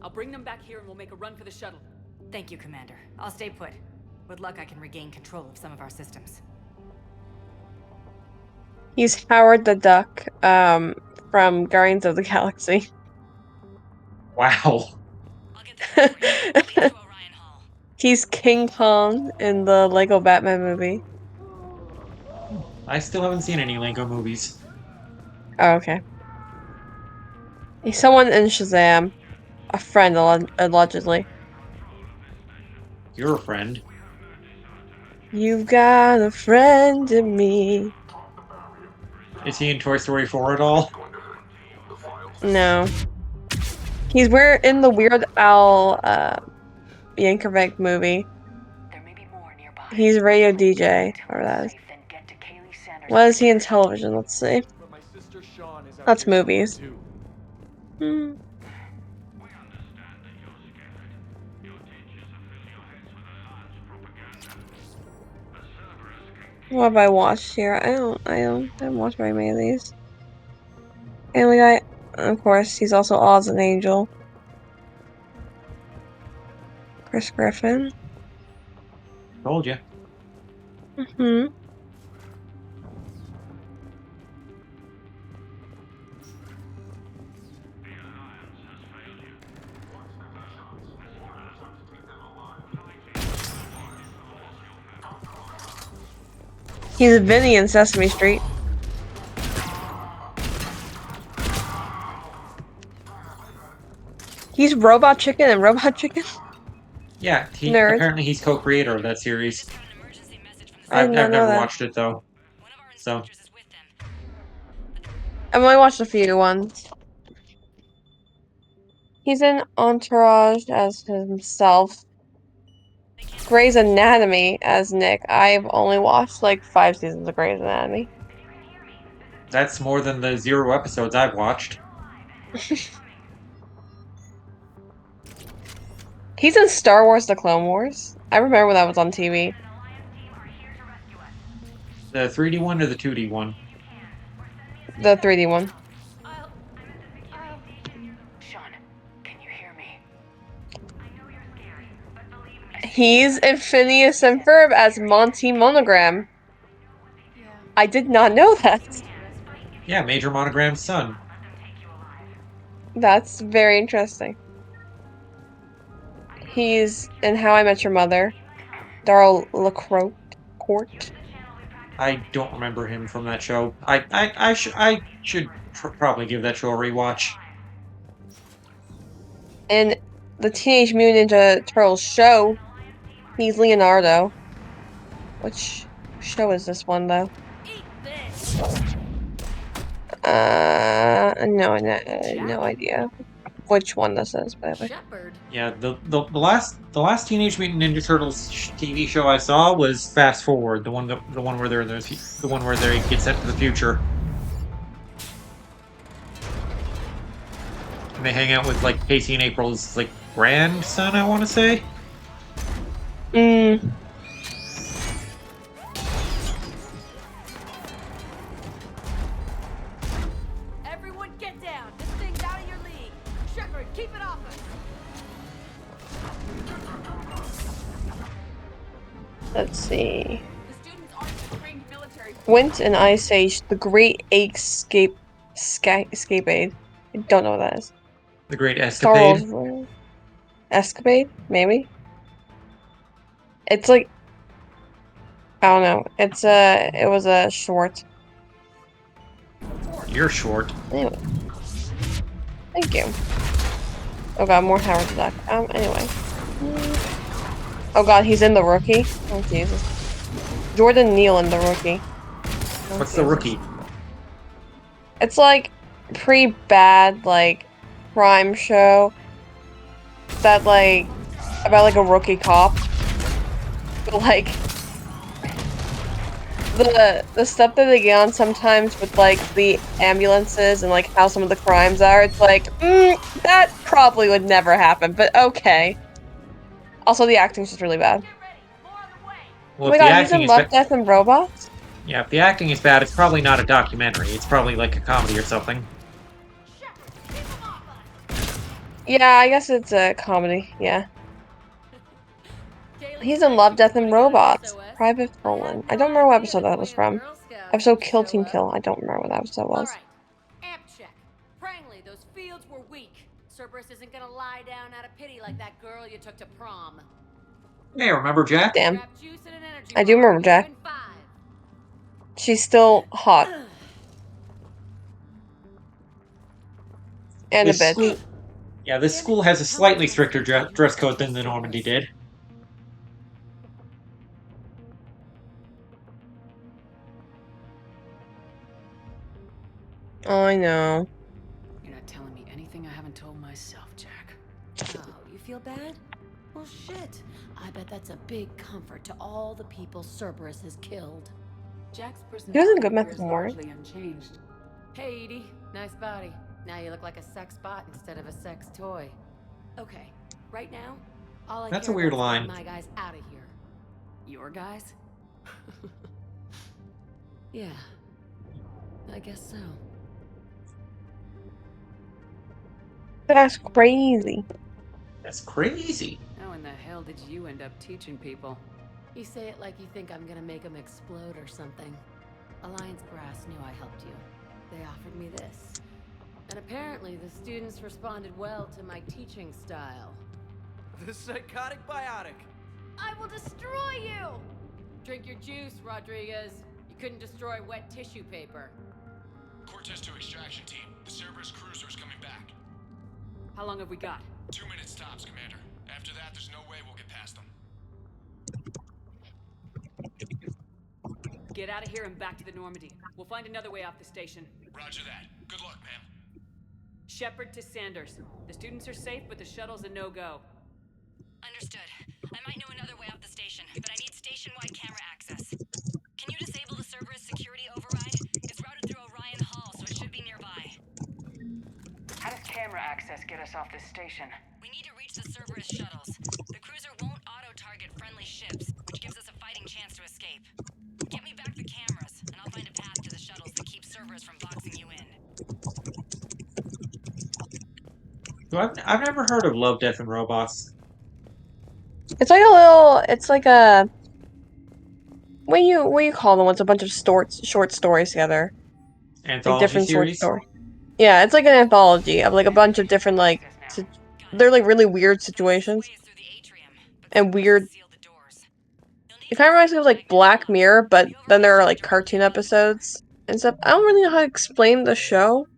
I'll bring them back here and we'll make a run for the shuttle. Thank you, Commander. I'll stay put. With luck, I can regain control of some of our systems. He's Howard the Duck, from Guardians of the Galaxy. Wow. He's King Kong in the Lego Batman movie. I still haven't seen any Lego movies. Oh, okay. He's someone in Shazam. A friend, allegedly. You're a friend. You've got a friend in me. Is he in Toy Story 4 at all? No. He's in the Weird Al Yankovic movie. He's a radio DJ, whatever that is. What is he in television? Let's see. That's movies. What have I watched here? I haven't watched very many of these. Family Guy, of course, he's also Oz and Angel. Chris Griffin. Told you. He's Vinny in Sesame Street. He's Robot Chicken and Robot Chicken? Yeah, Nerd. apparently he's co-creator of that series. I did not I've know never that. watched it though. So I've only watched a few ones. He's in Entourage as himself. Grey's Anatomy as Nick. I've only watched like 5 seasons of Grey's Anatomy. that's more than the 0 episodes I've watched. He's in Star Wars: The Clone Wars. I remember when that was on TV. The 3D one or the 2D one? The 3D one. Sean, can you hear me? He's in Phineas and Ferb as Monty Monogram. I did not know that. Yeah, Major Monogram's son. That's very interesting. He's in How I Met Your Mother. Darryl LaCroix. I don't remember him from that show. I should probably give that show a rewatch. In the Teenage Mutant Ninja Turtles show, he's Leonardo. Which show is this one, though? No idea. which one this is, by the way. Shepard. Yeah, the last Teenage Mutant Ninja Turtles TV show I saw was Fast Forward, the one where the one where they get sent to the future and they hang out with like Casey and April's like grandson, I want to say. Mm. Everyone get down. This thing's out of your league. Shepard, keep it off us. Let's see. The students aren't just trained military. Wint and Ice Age, the Great Escapade. I don't know what that is. The Great Star Escapade. Wars Escapade, maybe. It's like I don't know. It was a short. You're short. Anyway. Thank you. Oh god, more Howard the Duck. Anyway. Oh god, he's in The Rookie. Oh Jesus. Jordan Neal in The Rookie. Oh, What's The Rookie? It's like pretty bad, like crime show that like about like a rookie cop. But like the stuff that they get on sometimes with like the ambulances and like how some of the crimes are, it's like that probably would never happen, but okay. Also, the acting's just really bad. Well, Oh my god, he's in Love, Death, and Robots? Yeah, if the acting is bad, it's probably not a documentary. It's probably like a comedy or something. Yeah, I guess it's a comedy, yeah. He's in Love, Death, and Robots. Private Roland. I don't remember what episode that was from. Episode Kill Team Kill. I don't remember what that episode was. Amp check. Prangley, those fields were weak. Cerberus isn't gonna lie down out of pity like that girl you took to prom. Hey, remember Jack? Damn. I do remember Jack. She's still hot. And This a bitch. school, yeah, this school has a slightly stricter dress code than the Normandy did. I know. You're not telling me anything I haven't told myself, Jack. Oh, you feel bad? Well, shit. I bet that's a big comfort to all the people Cerberus has killed. Jack's He was in personality Good Mythical appears Morning. largely unchanged. Hey, Edie. Nice body. Now you look like a sex bot instead of a sex toy. Okay, right now, all I That's care a weird about is line. getting my guys out of here. Your guys? Yeah, I guess so. That's crazy. That's crazy. How in the hell did you end up teaching people? You say it like you think I'm gonna make them explode or something. Alliance Brass knew I helped you. They offered me this. And apparently the students responded well to my teaching style. The psychotic biotic. I will destroy you! Drink your juice, Rodriguez. You couldn't destroy wet tissue paper. Cortez to extraction team. The Cerberus cruiser's coming back. How long have we got? 2 minutes tops, Commander. After that, there's no way we'll get past them. Get out of here and back to the Normandy. We'll find another way off the station. Roger that. Good luck, ma'am. Shepard to Sanders. The students are safe, but the shuttle's a no-go. Understood. I might know another way off the station, but I need station-wide camera access. Can you disable the Cerberus security override? It's routed through Orion Hall, so it should be nearby. How does camera access get us off this station? We need to reach the Cerberus shuttles. The cruiser won't auto-target friendly ships, which gives us a fighting chance to escape. Get me back the cameras, and I'll find a path to the shuttles that keeps Cerberus from boxing you in. So I've never heard of Love, Death, and Robots. It's like a little. It's like a. What do you call them? It's a bunch of short stories together. Anthology like different series? short stories. Yeah, it's like an anthology of like a bunch of different like. They're like really weird situations. And weird. It kind of reminds me of like Black Mirror, but then there are like cartoon episodes and stuff. I don't really know how to explain the show.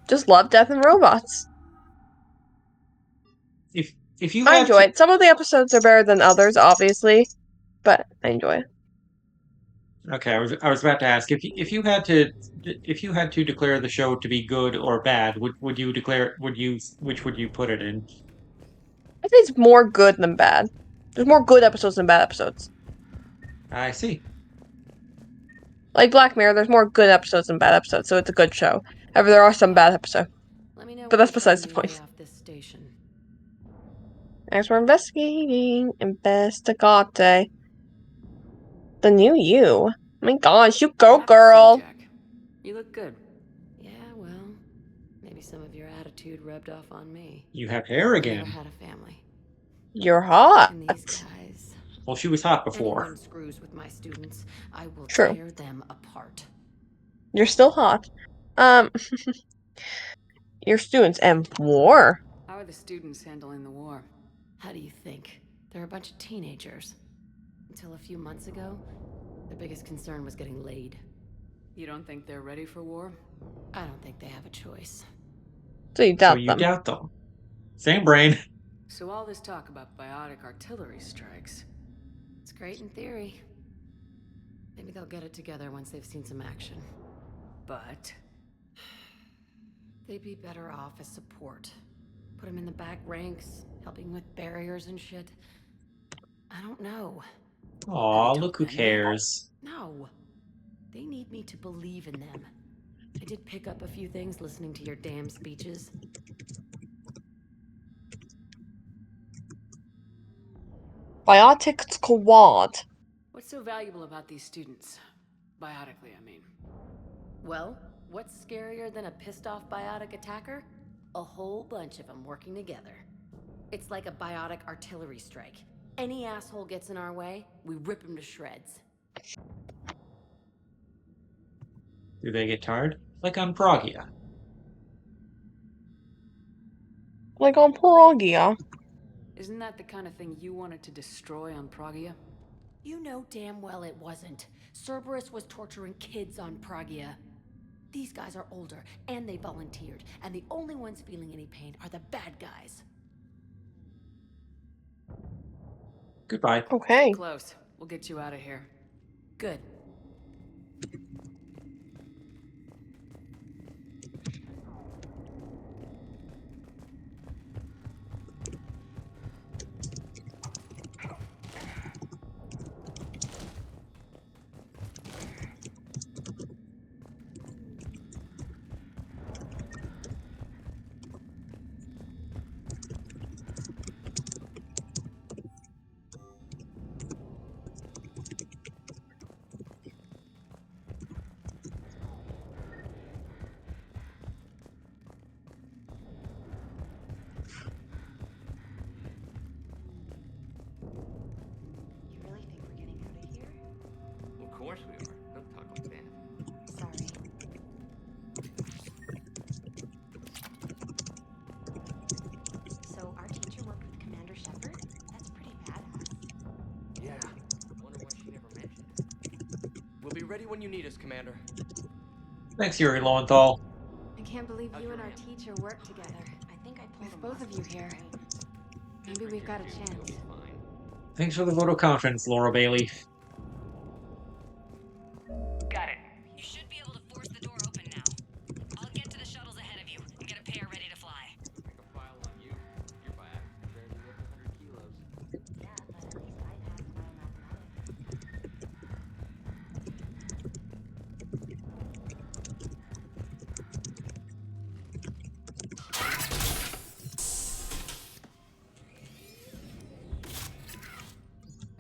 Just Love, Death, and Robots. If you I have enjoy it. Some of the episodes are better than others, obviously, but I enjoy it. Okay, I was about to ask if you had to declare the show to be good or bad, would you declare would you which would you put it in? I think it's more good than bad. There's more good episodes than bad episodes. I see. Like Black Mirror, there's more good episodes than bad episodes, so it's a good show. However, there are some bad episodes. Let me know But when that's you besides find the the way point. off this station. As we're investigating, investigate. The new you. Oh my gosh, you go, girl. Jack, you look good. Yeah, well, maybe some of your attitude rubbed off on me. You have hair I never again. had a family. You're hot. And these guys. Well, she was hot before. Anyone screws with my students, I will True. tear them apart. You're still hot. Your students and war. How are the students handling the war? How do you think? They're a bunch of teenagers. Until a few months ago, their biggest concern was getting laid. You don't think they're ready for war? I don't think they have a choice. So you So doubt you them. doubt them. Same brain. So all this talk about biotic artillery strikes. It's great in theory. Maybe they'll get it together once they've seen some action. But they'd be better off as support. Put them in the back ranks, helping with barriers and shit. I don't know. Aw, look who cares. No. They need me to believe in them. I did pick up a few things listening to your damn speeches. Biotic Squad. What's so valuable about these students? Biotically, I mean. Well, what's scarier than a pissed-off biotic attacker? A whole bunch of them working together. It's like a biotic artillery strike. Any asshole gets in our way, we rip him to shreds. Do they get tired? Like on Pragia. Like on Pragia. Isn't that the kind of thing you wanted to destroy on Pragia? You know damn well it wasn't. Cerberus was torturing kids on Pragia. These guys are older, and they volunteered, and the only ones feeling any pain are the bad guys. Goodbye. Okay. Stay close. We'll get you out of here. Good. Of course we are. Don't talk like that. Sorry. So our teacher worked with Commander Shepard? That's pretty badass. Yeah. Wonder why she never mentioned it. We'll be ready when you need us, Commander. Thanks, Yuri Lowenthal. I can't believe you and our teacher worked together. I think I pulled With both of you here, maybe we've got a chance. Thanks for the vote of confidence, Laura Bailey. Got it. You should be able to force the door open now. I'll get to the shuttles ahead of you and get a pair ready to fly. Make a file on you. Your biotics can barely lift 100 kilos. Yeah, but at least I passed biomathematics.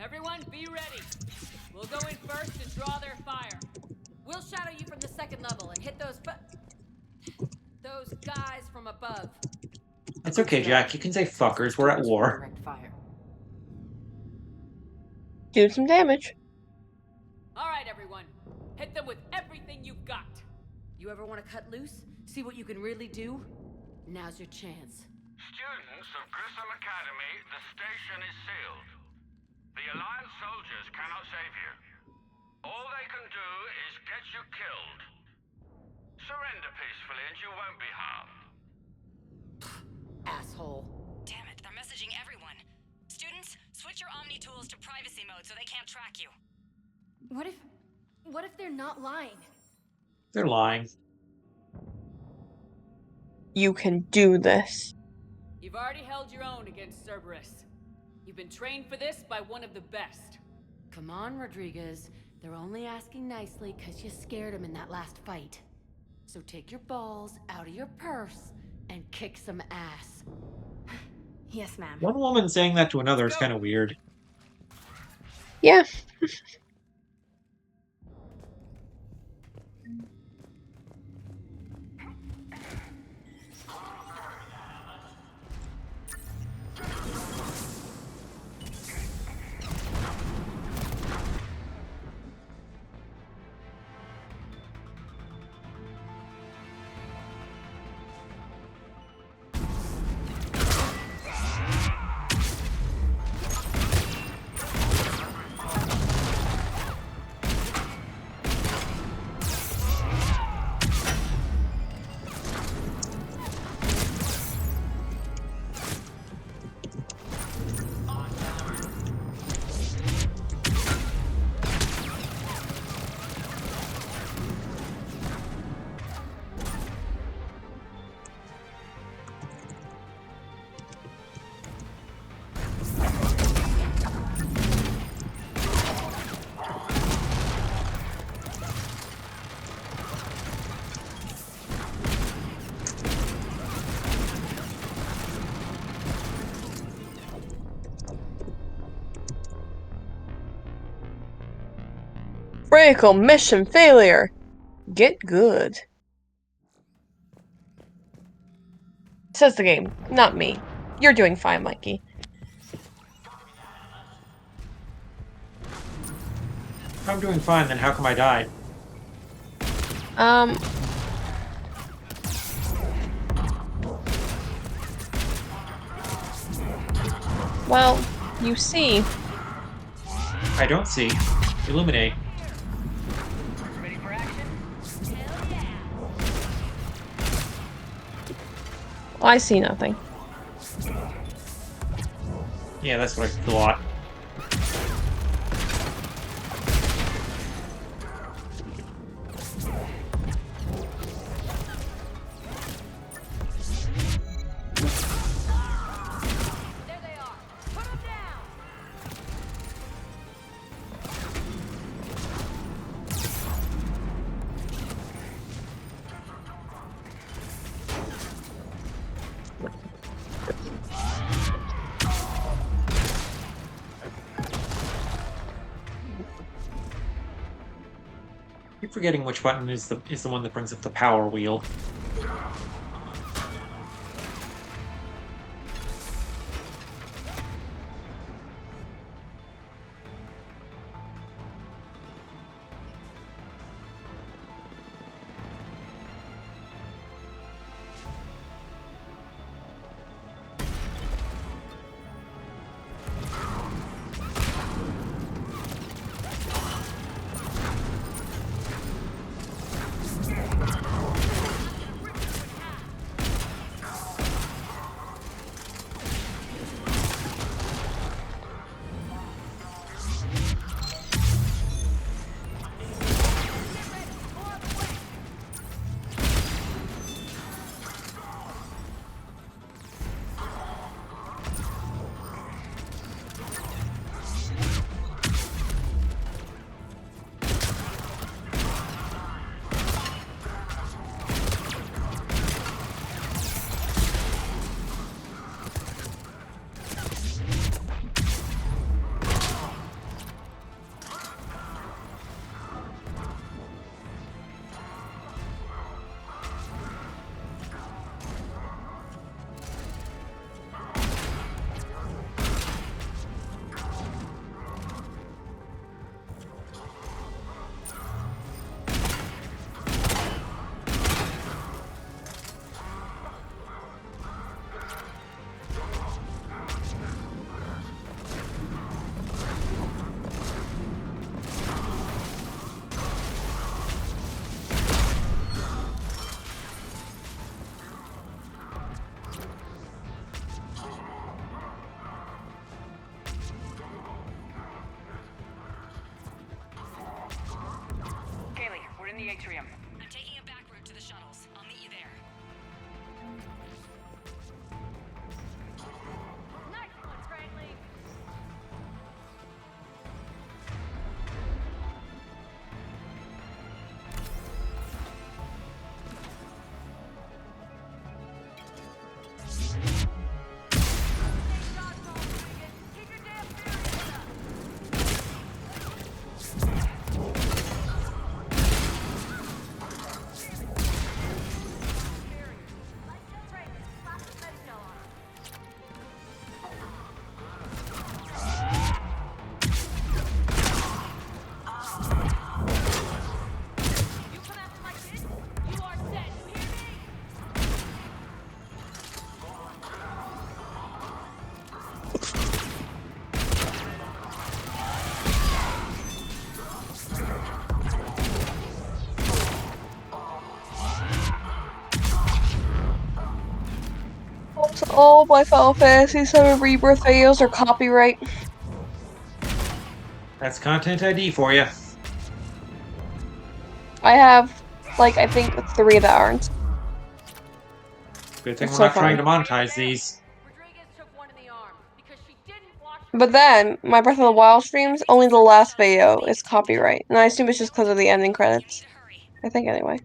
Everyone, be ready. We'll go in first and draw their fire. We'll shadow you from the second level and hit those guys from above. It's okay, Jack. You can say fuckers. We're at war. Direct fire. Do some damage. All right, everyone. Hit them with everything you've got. You ever want to cut loose? See what you can really do? Now's your chance. Students of Grissom Academy, the station is sealed. The Alliance soldiers cannot save you. All they can do is get you killed. Surrender peacefully and you won't be harmed. Asshole. Damn it, they're messaging everyone. Students, switch your Omni tools to privacy mode so they can't track you. What if What if they're not lying? They're lying. You can do this. You've already held your own against Cerberus. You've been trained for this by one of the best. Come on, Rodriguez. They're only asking nicely because you scared them in that last fight. So take your balls out of your purse and kick some ass. Yes, ma'am. One woman saying that to another is kind of weird. Yeah. Critical mission failure. Get good. Says the game, not me. You're doing fine, Mikey. If I'm doing fine, then how come I died? Well, you see. I don't see. Illuminate. I see nothing. Yeah, that's what I thought. Keep forgetting which button is the one that brings up the power wheel. atrium. I'm taking a back route to the shuttles. I'll meet you there. Nice one, Scraggly! All my Final Fantasy VII Rebirth videos are copyright. That's Content ID for you. I have, like, I think 3 that aren't. Good thing It's we're so not trying funny. to monetize these. But then, my Breath of the Wild streams, only the last video is copyright. And I assume it's just because of the ending credits. I think, anyway.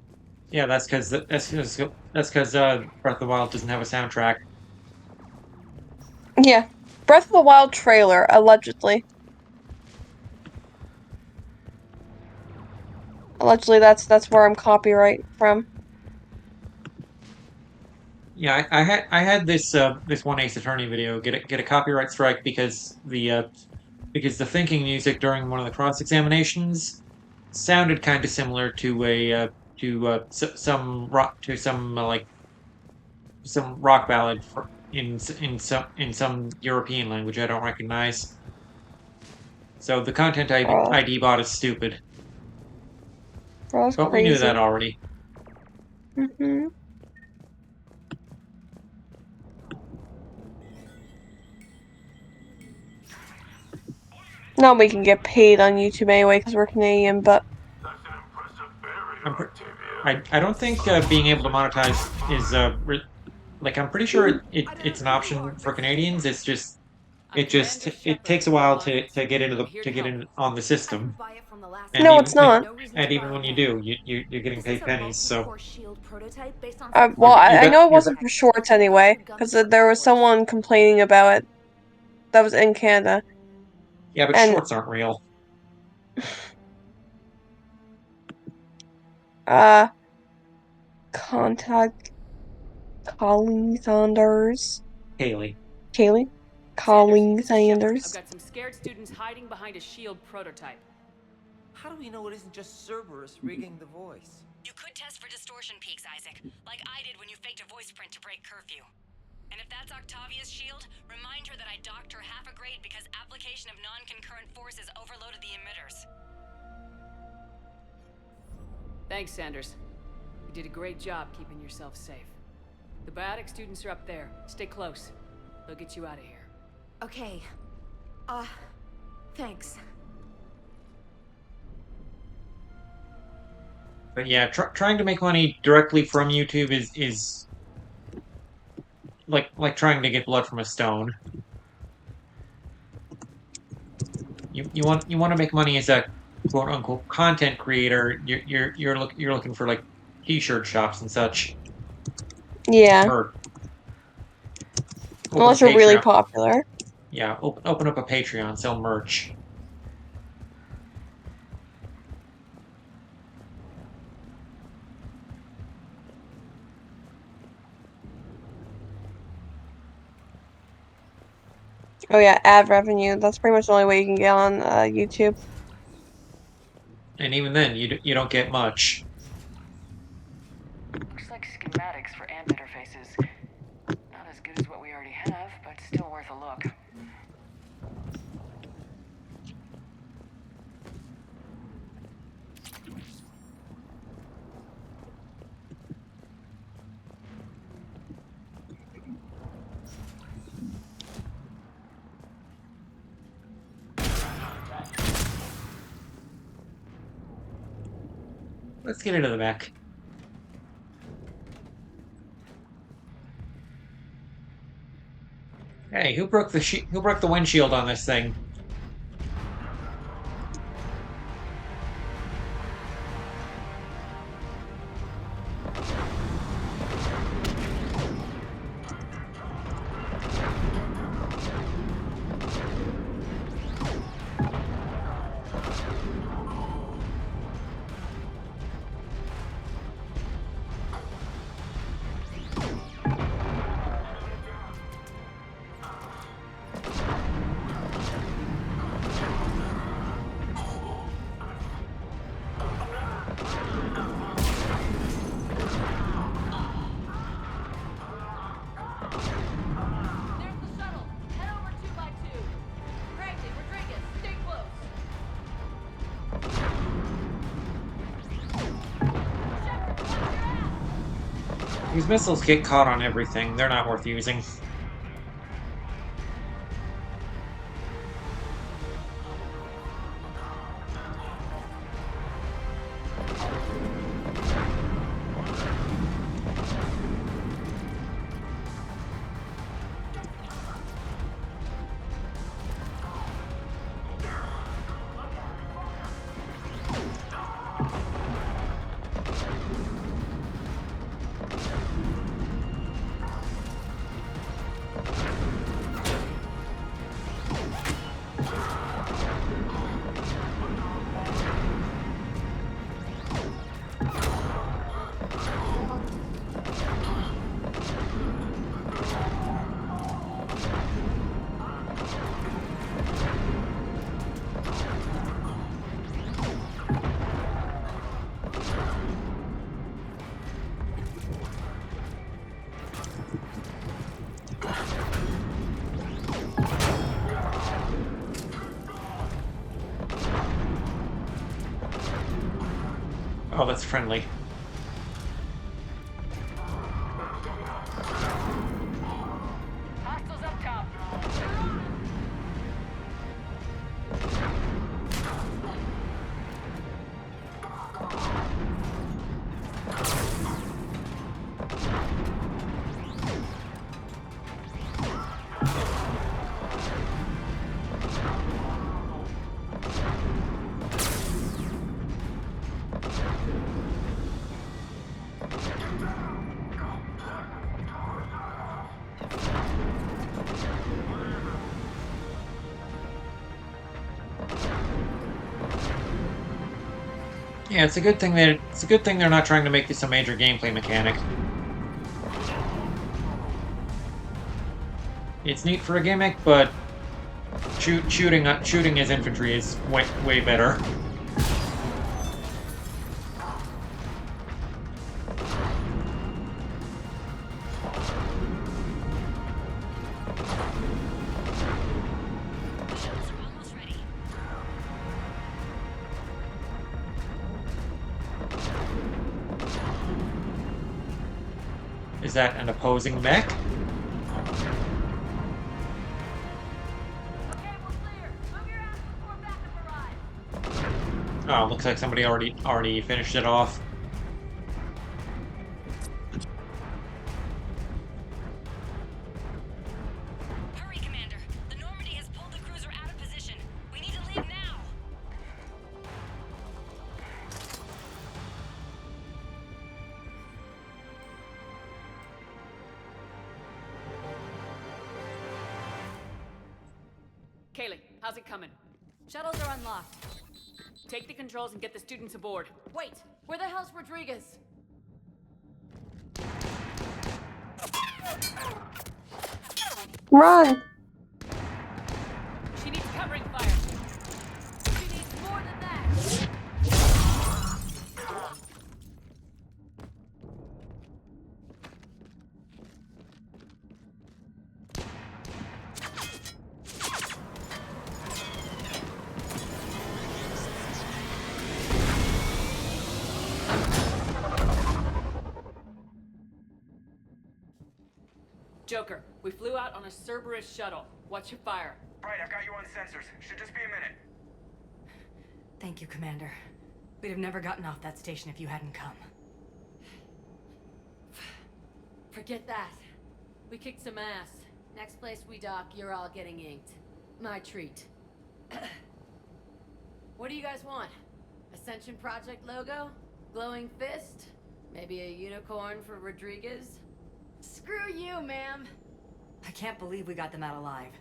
Yeah, that's because Breath of the Wild doesn't have a soundtrack. Yeah. Breath of the Wild trailer, allegedly. Allegedly, that's where I'm copyright from. Yeah, I had this one Ace Attorney video get a copyright strike because the thinking music during one of the cross examinations sounded kind of similar to some rock ballad in some European language I don't recognize. So the content ID bot is stupid. That's But we knew that crazy. already. Mm-hmm. Now we can get paid on YouTube anyway because we're Canadian, but I don't think being able to monetize is like I'm pretty sure it's an option for Canadians. It takes a while to get in on the system, and no, it's not. even when you do, you're getting paid pennies. So Well, I know it you're wasn't for shorts anyway, because there was someone complaining about it that was in Canada. yeah, but And shorts aren't real. Contact Colleen Saunders. Haley. Kaylee? Colleen Sanders. I've got some scared students hiding behind a shield prototype. How do we know it isn't just Cerberus rigging the voice? You could test for distortion peaks, Isaac, like I did when you faked a voice print to break curfew. And if that's Octavia's shield, remind her that I docked her half a grade because application of non-concurrent forces overloaded the emitters. Thanks, Sanders. You did a great job keeping yourself safe. The biotic students are up there. Stay close. They'll get you out of here. Okay. Thanks. But yeah, trying to make money directly from YouTube is like trying to get blood from a stone. You want to make money as a quote unquote content creator. You're looking for like t-shirt shops and such. Yeah. Or unless you're really popular. Yeah, open up a Patreon, sell merch. Oh yeah, ad revenue. That's pretty much the only way you can get on YouTube. And even then, you don't get much. Looks like schematics for AMP interfaces. Not as good as what we already have, but still worth a look. Let's get into the mech. Hey, who broke the windshield on this thing? These missiles get caught on everything. They're not worth using. Oh, that's friendly. Hostiles up top. Yeah, it's a good thing they're not trying to make this a major gameplay mechanic. It's neat for a gimmick, but shooting as infantry is way better. Is that an opposing mech? Oh, looks like somebody already finished it off. Hurry, Commander. The Normandy has pulled the cruiser out of position. We need to leave now. Kaylee, how's it coming? Shuttles are unlocked. Take the controls and get the students aboard. Wait, where the hell's Rodriguez? Run! She needs covering fire. She needs more than that. Joker, we flew out on a Cerberus shuttle. What's your fire? Right, I've got you on sensors. Should just be a minute. Thank you, Commander. We'd have never gotten off that station if you hadn't come. Forget that. We kicked some ass. Next place we dock, you're all getting inked. My treat. What do you guys want? Ascension Project logo? Glowing fist? Maybe a unicorn for Rodriguez? Screw you, ma'am! I can't believe we got them out alive.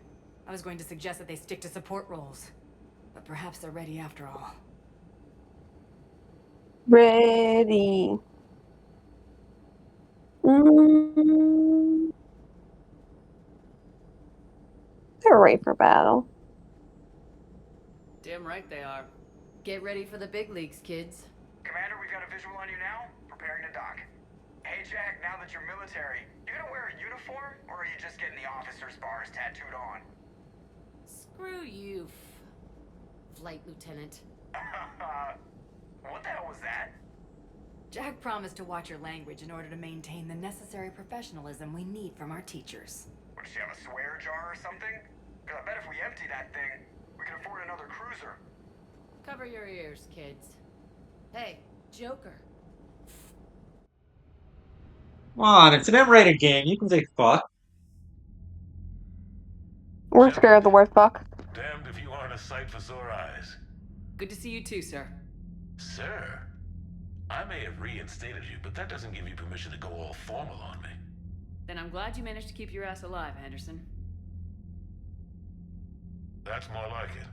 I was going to suggest that they stick to support roles. But perhaps they're ready after all. Ready. They're ready for battle. Damn right they are. Get ready for the big leagues, kids. Commander, we've got a visual on you now. Preparing to dock. Hey, Jack, now that you're military, you gonna wear a uniform, or are you just getting the officer's bars tattooed on? Screw you, Flight Lieutenant. What the hell was that? Jack promised to watch your language in order to maintain the necessary professionalism we need from our teachers. What, does she have a swear jar or something? Because I bet if we empty that thing, we can afford another cruiser. Cover your ears, kids. Hey, Joker. Come on, it's an M-rated game. You can say fuck. We're scared of the word fuck. Damned if you aren't a sight for sore eyes. Good to see you too, sir. Sir? I may have reinstated you, but that doesn't give you permission to go all formal on me. Then I'm glad you managed to keep your ass alive, Henderson. That's more like it.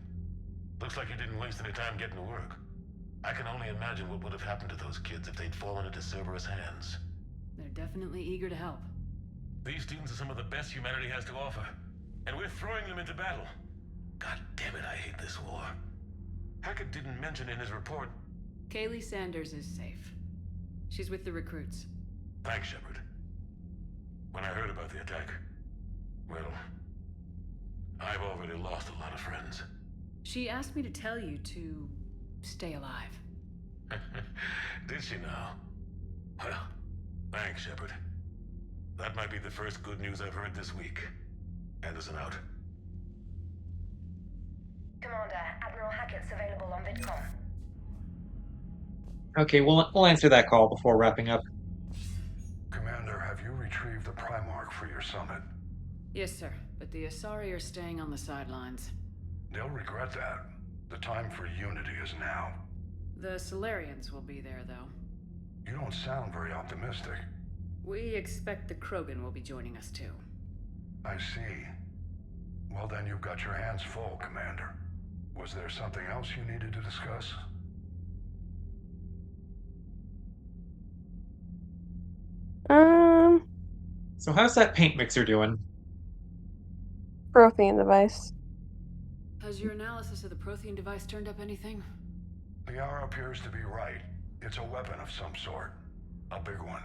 Looks like you didn't waste any time getting to work. I can only imagine what would have happened to those kids if they'd fallen into Cerberus' hands. They're definitely eager to help. These students are some of the best humanity has to offer, and we're throwing them into battle. God damn it, I hate this war. Hackett didn't mention in his report. Kaylee Sanders is safe. She's with the recruits. Thanks, Shepard. When I heard about the attack, well, I've already lost a lot of friends. She asked me to tell you to stay alive. Did she now? Well, thanks, Shepard. That might be the first good news I've heard this week. Anderson out. Commander, Admiral Hackett's available on VidCom. Okay, we'll answer that call before wrapping up. Commander, have you retrieved the Primarch for your summit? Yes, sir. But the Asari are staying on the sidelines. They'll regret that. The time for unity is now. The Solarians will be there, though. You don't sound very optimistic. We expect the Krogan will be joining us, too. I see. Well, then you've got your hands full, Commander. Was there something else you needed to discuss? So how's that paint mixer doing? Prothean device. Has your analysis of the Prothean device turned up anything? The hour appears to be right. It's a weapon of some sort. A big one.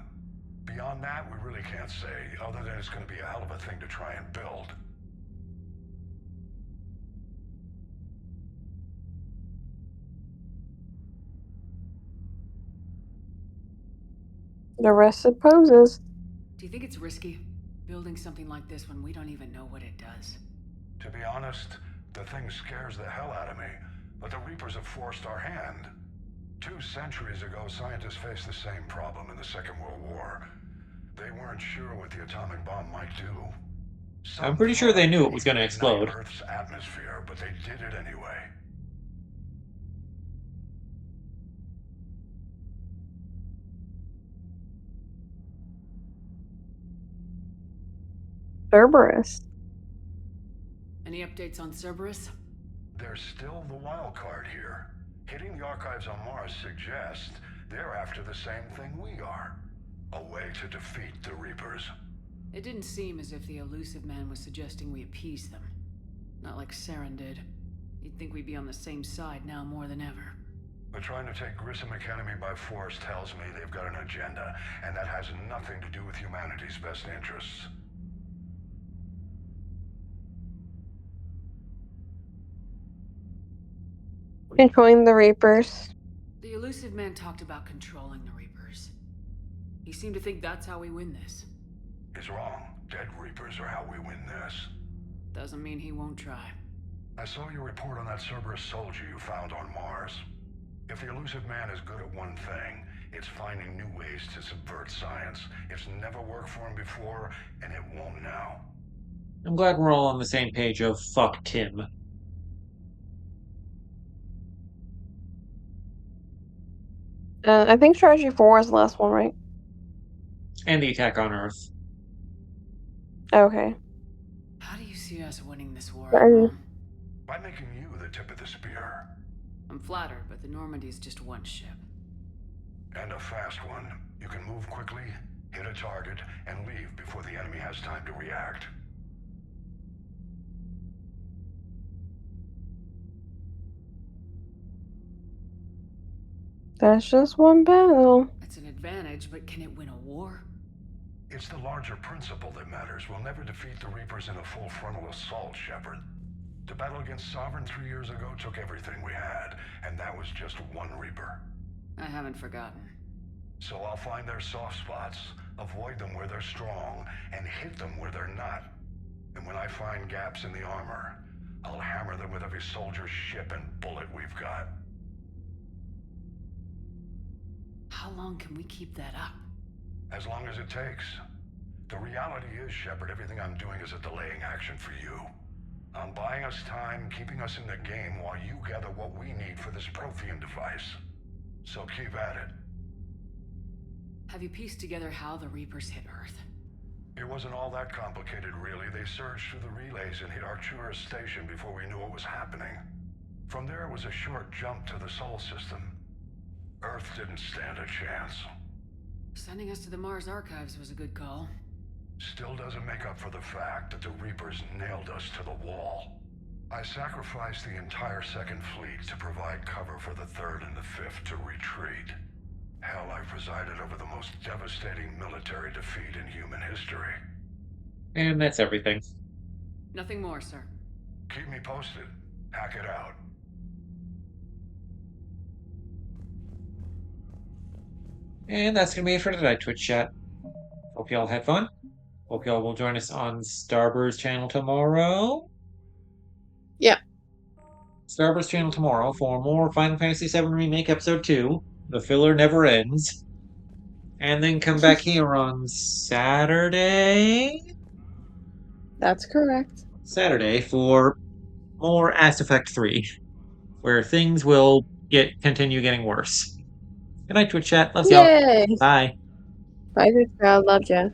Beyond that, we really can't say, other than it's going to be a hell of a thing to try and build. The rest supposes. Do you think it's risky, building something like this when we don't even know what it does? To be honest, the thing scares the hell out of me, but the Reapers have forced our hand. 2 centuries ago, scientists faced the same problem in the Second World War. They weren't sure what the atomic bomb might do. I'm pretty sure they knew it was going to explode. Earth's atmosphere, but they did it anyway. Cerberus. Any updates on Cerberus? There's still the wild card here. Hitting the archives on Mars suggests they're after the same thing we are. A way to defeat the Reapers. It didn't seem as if the elusive man was suggesting we appease them. Not like Saren did. You'd think we'd be on the same side now more than ever. But trying to take Grissom Academy by force tells me they've got an agenda, and that has nothing to do with humanity's best interests. Controlling the Reapers. The elusive man talked about controlling the Reapers. He seemed to think that's how we win this. He's wrong. Dead Reapers are how we win this. Doesn't mean he won't try. I saw your report on that Cerberus soldier you found on Mars. If the elusive man is good at one thing, it's finding new ways to subvert science. It's never worked for him before, and it won't now. I'm glad we're all on the same page of fuck Tim. I think Strategy 4 is the last one, right? And the attack on Earth. Okay. How do you see us winning this war, Are Admiral? By making you the tip of the spear. I'm flattered, but the Normandy's just one ship. And a fast one. You can move quickly, hit a target, and leave before the enemy has time to react. That's just one battle. It's an advantage, but can it win a war? It's the larger principle that matters. We'll never defeat the Reapers in a full frontal assault, Shepard. The battle against Sovereign 3 years ago took everything we had, and that was just one Reaper. I haven't forgotten. So I'll find their soft spots, avoid them where they're strong, and hit them where they're not. And when I find gaps in the armor, I'll hammer them with every soldier, ship, and bullet we've got. How long can we keep that up? As long as it takes. The reality is, Shepard, everything I'm doing is a delaying action for you. I'm buying us time, keeping us in the game while you gather what we need for this Prothean device. So keep at it. Have you pieced together how the Reapers hit Earth? It wasn't all that complicated, really. They surged through the relays and hit Arcturus Station before we knew what was happening. From there, it was a short jump to the Sol system. Earth didn't stand a chance. Sending us to the Mars Archives was a good call. Still doesn't make up for the fact that the Reapers nailed us to the wall. I sacrificed the entire Second Fleet to provide cover for the Third and the Fifth to retreat. Hell, I presided over the most devastating military defeat in human history. And that's everything. Nothing more, sir. Keep me posted. Hack it out. And that's going to be it for tonight, Twitch chat. Hope y'all had fun. Hope y'all will join us on Starburst channel tomorrow. Yeah. Starburst channel tomorrow for more Final Fantasy VII Remake Episode 2. The filler never ends. And then come back here on Saturday? That's correct. Saturday for more Ass Effect 3, where things will continue getting worse. Good night, Twitch chat. Love y'all. Yay! Bye. Bye, good crowd. Loved ya.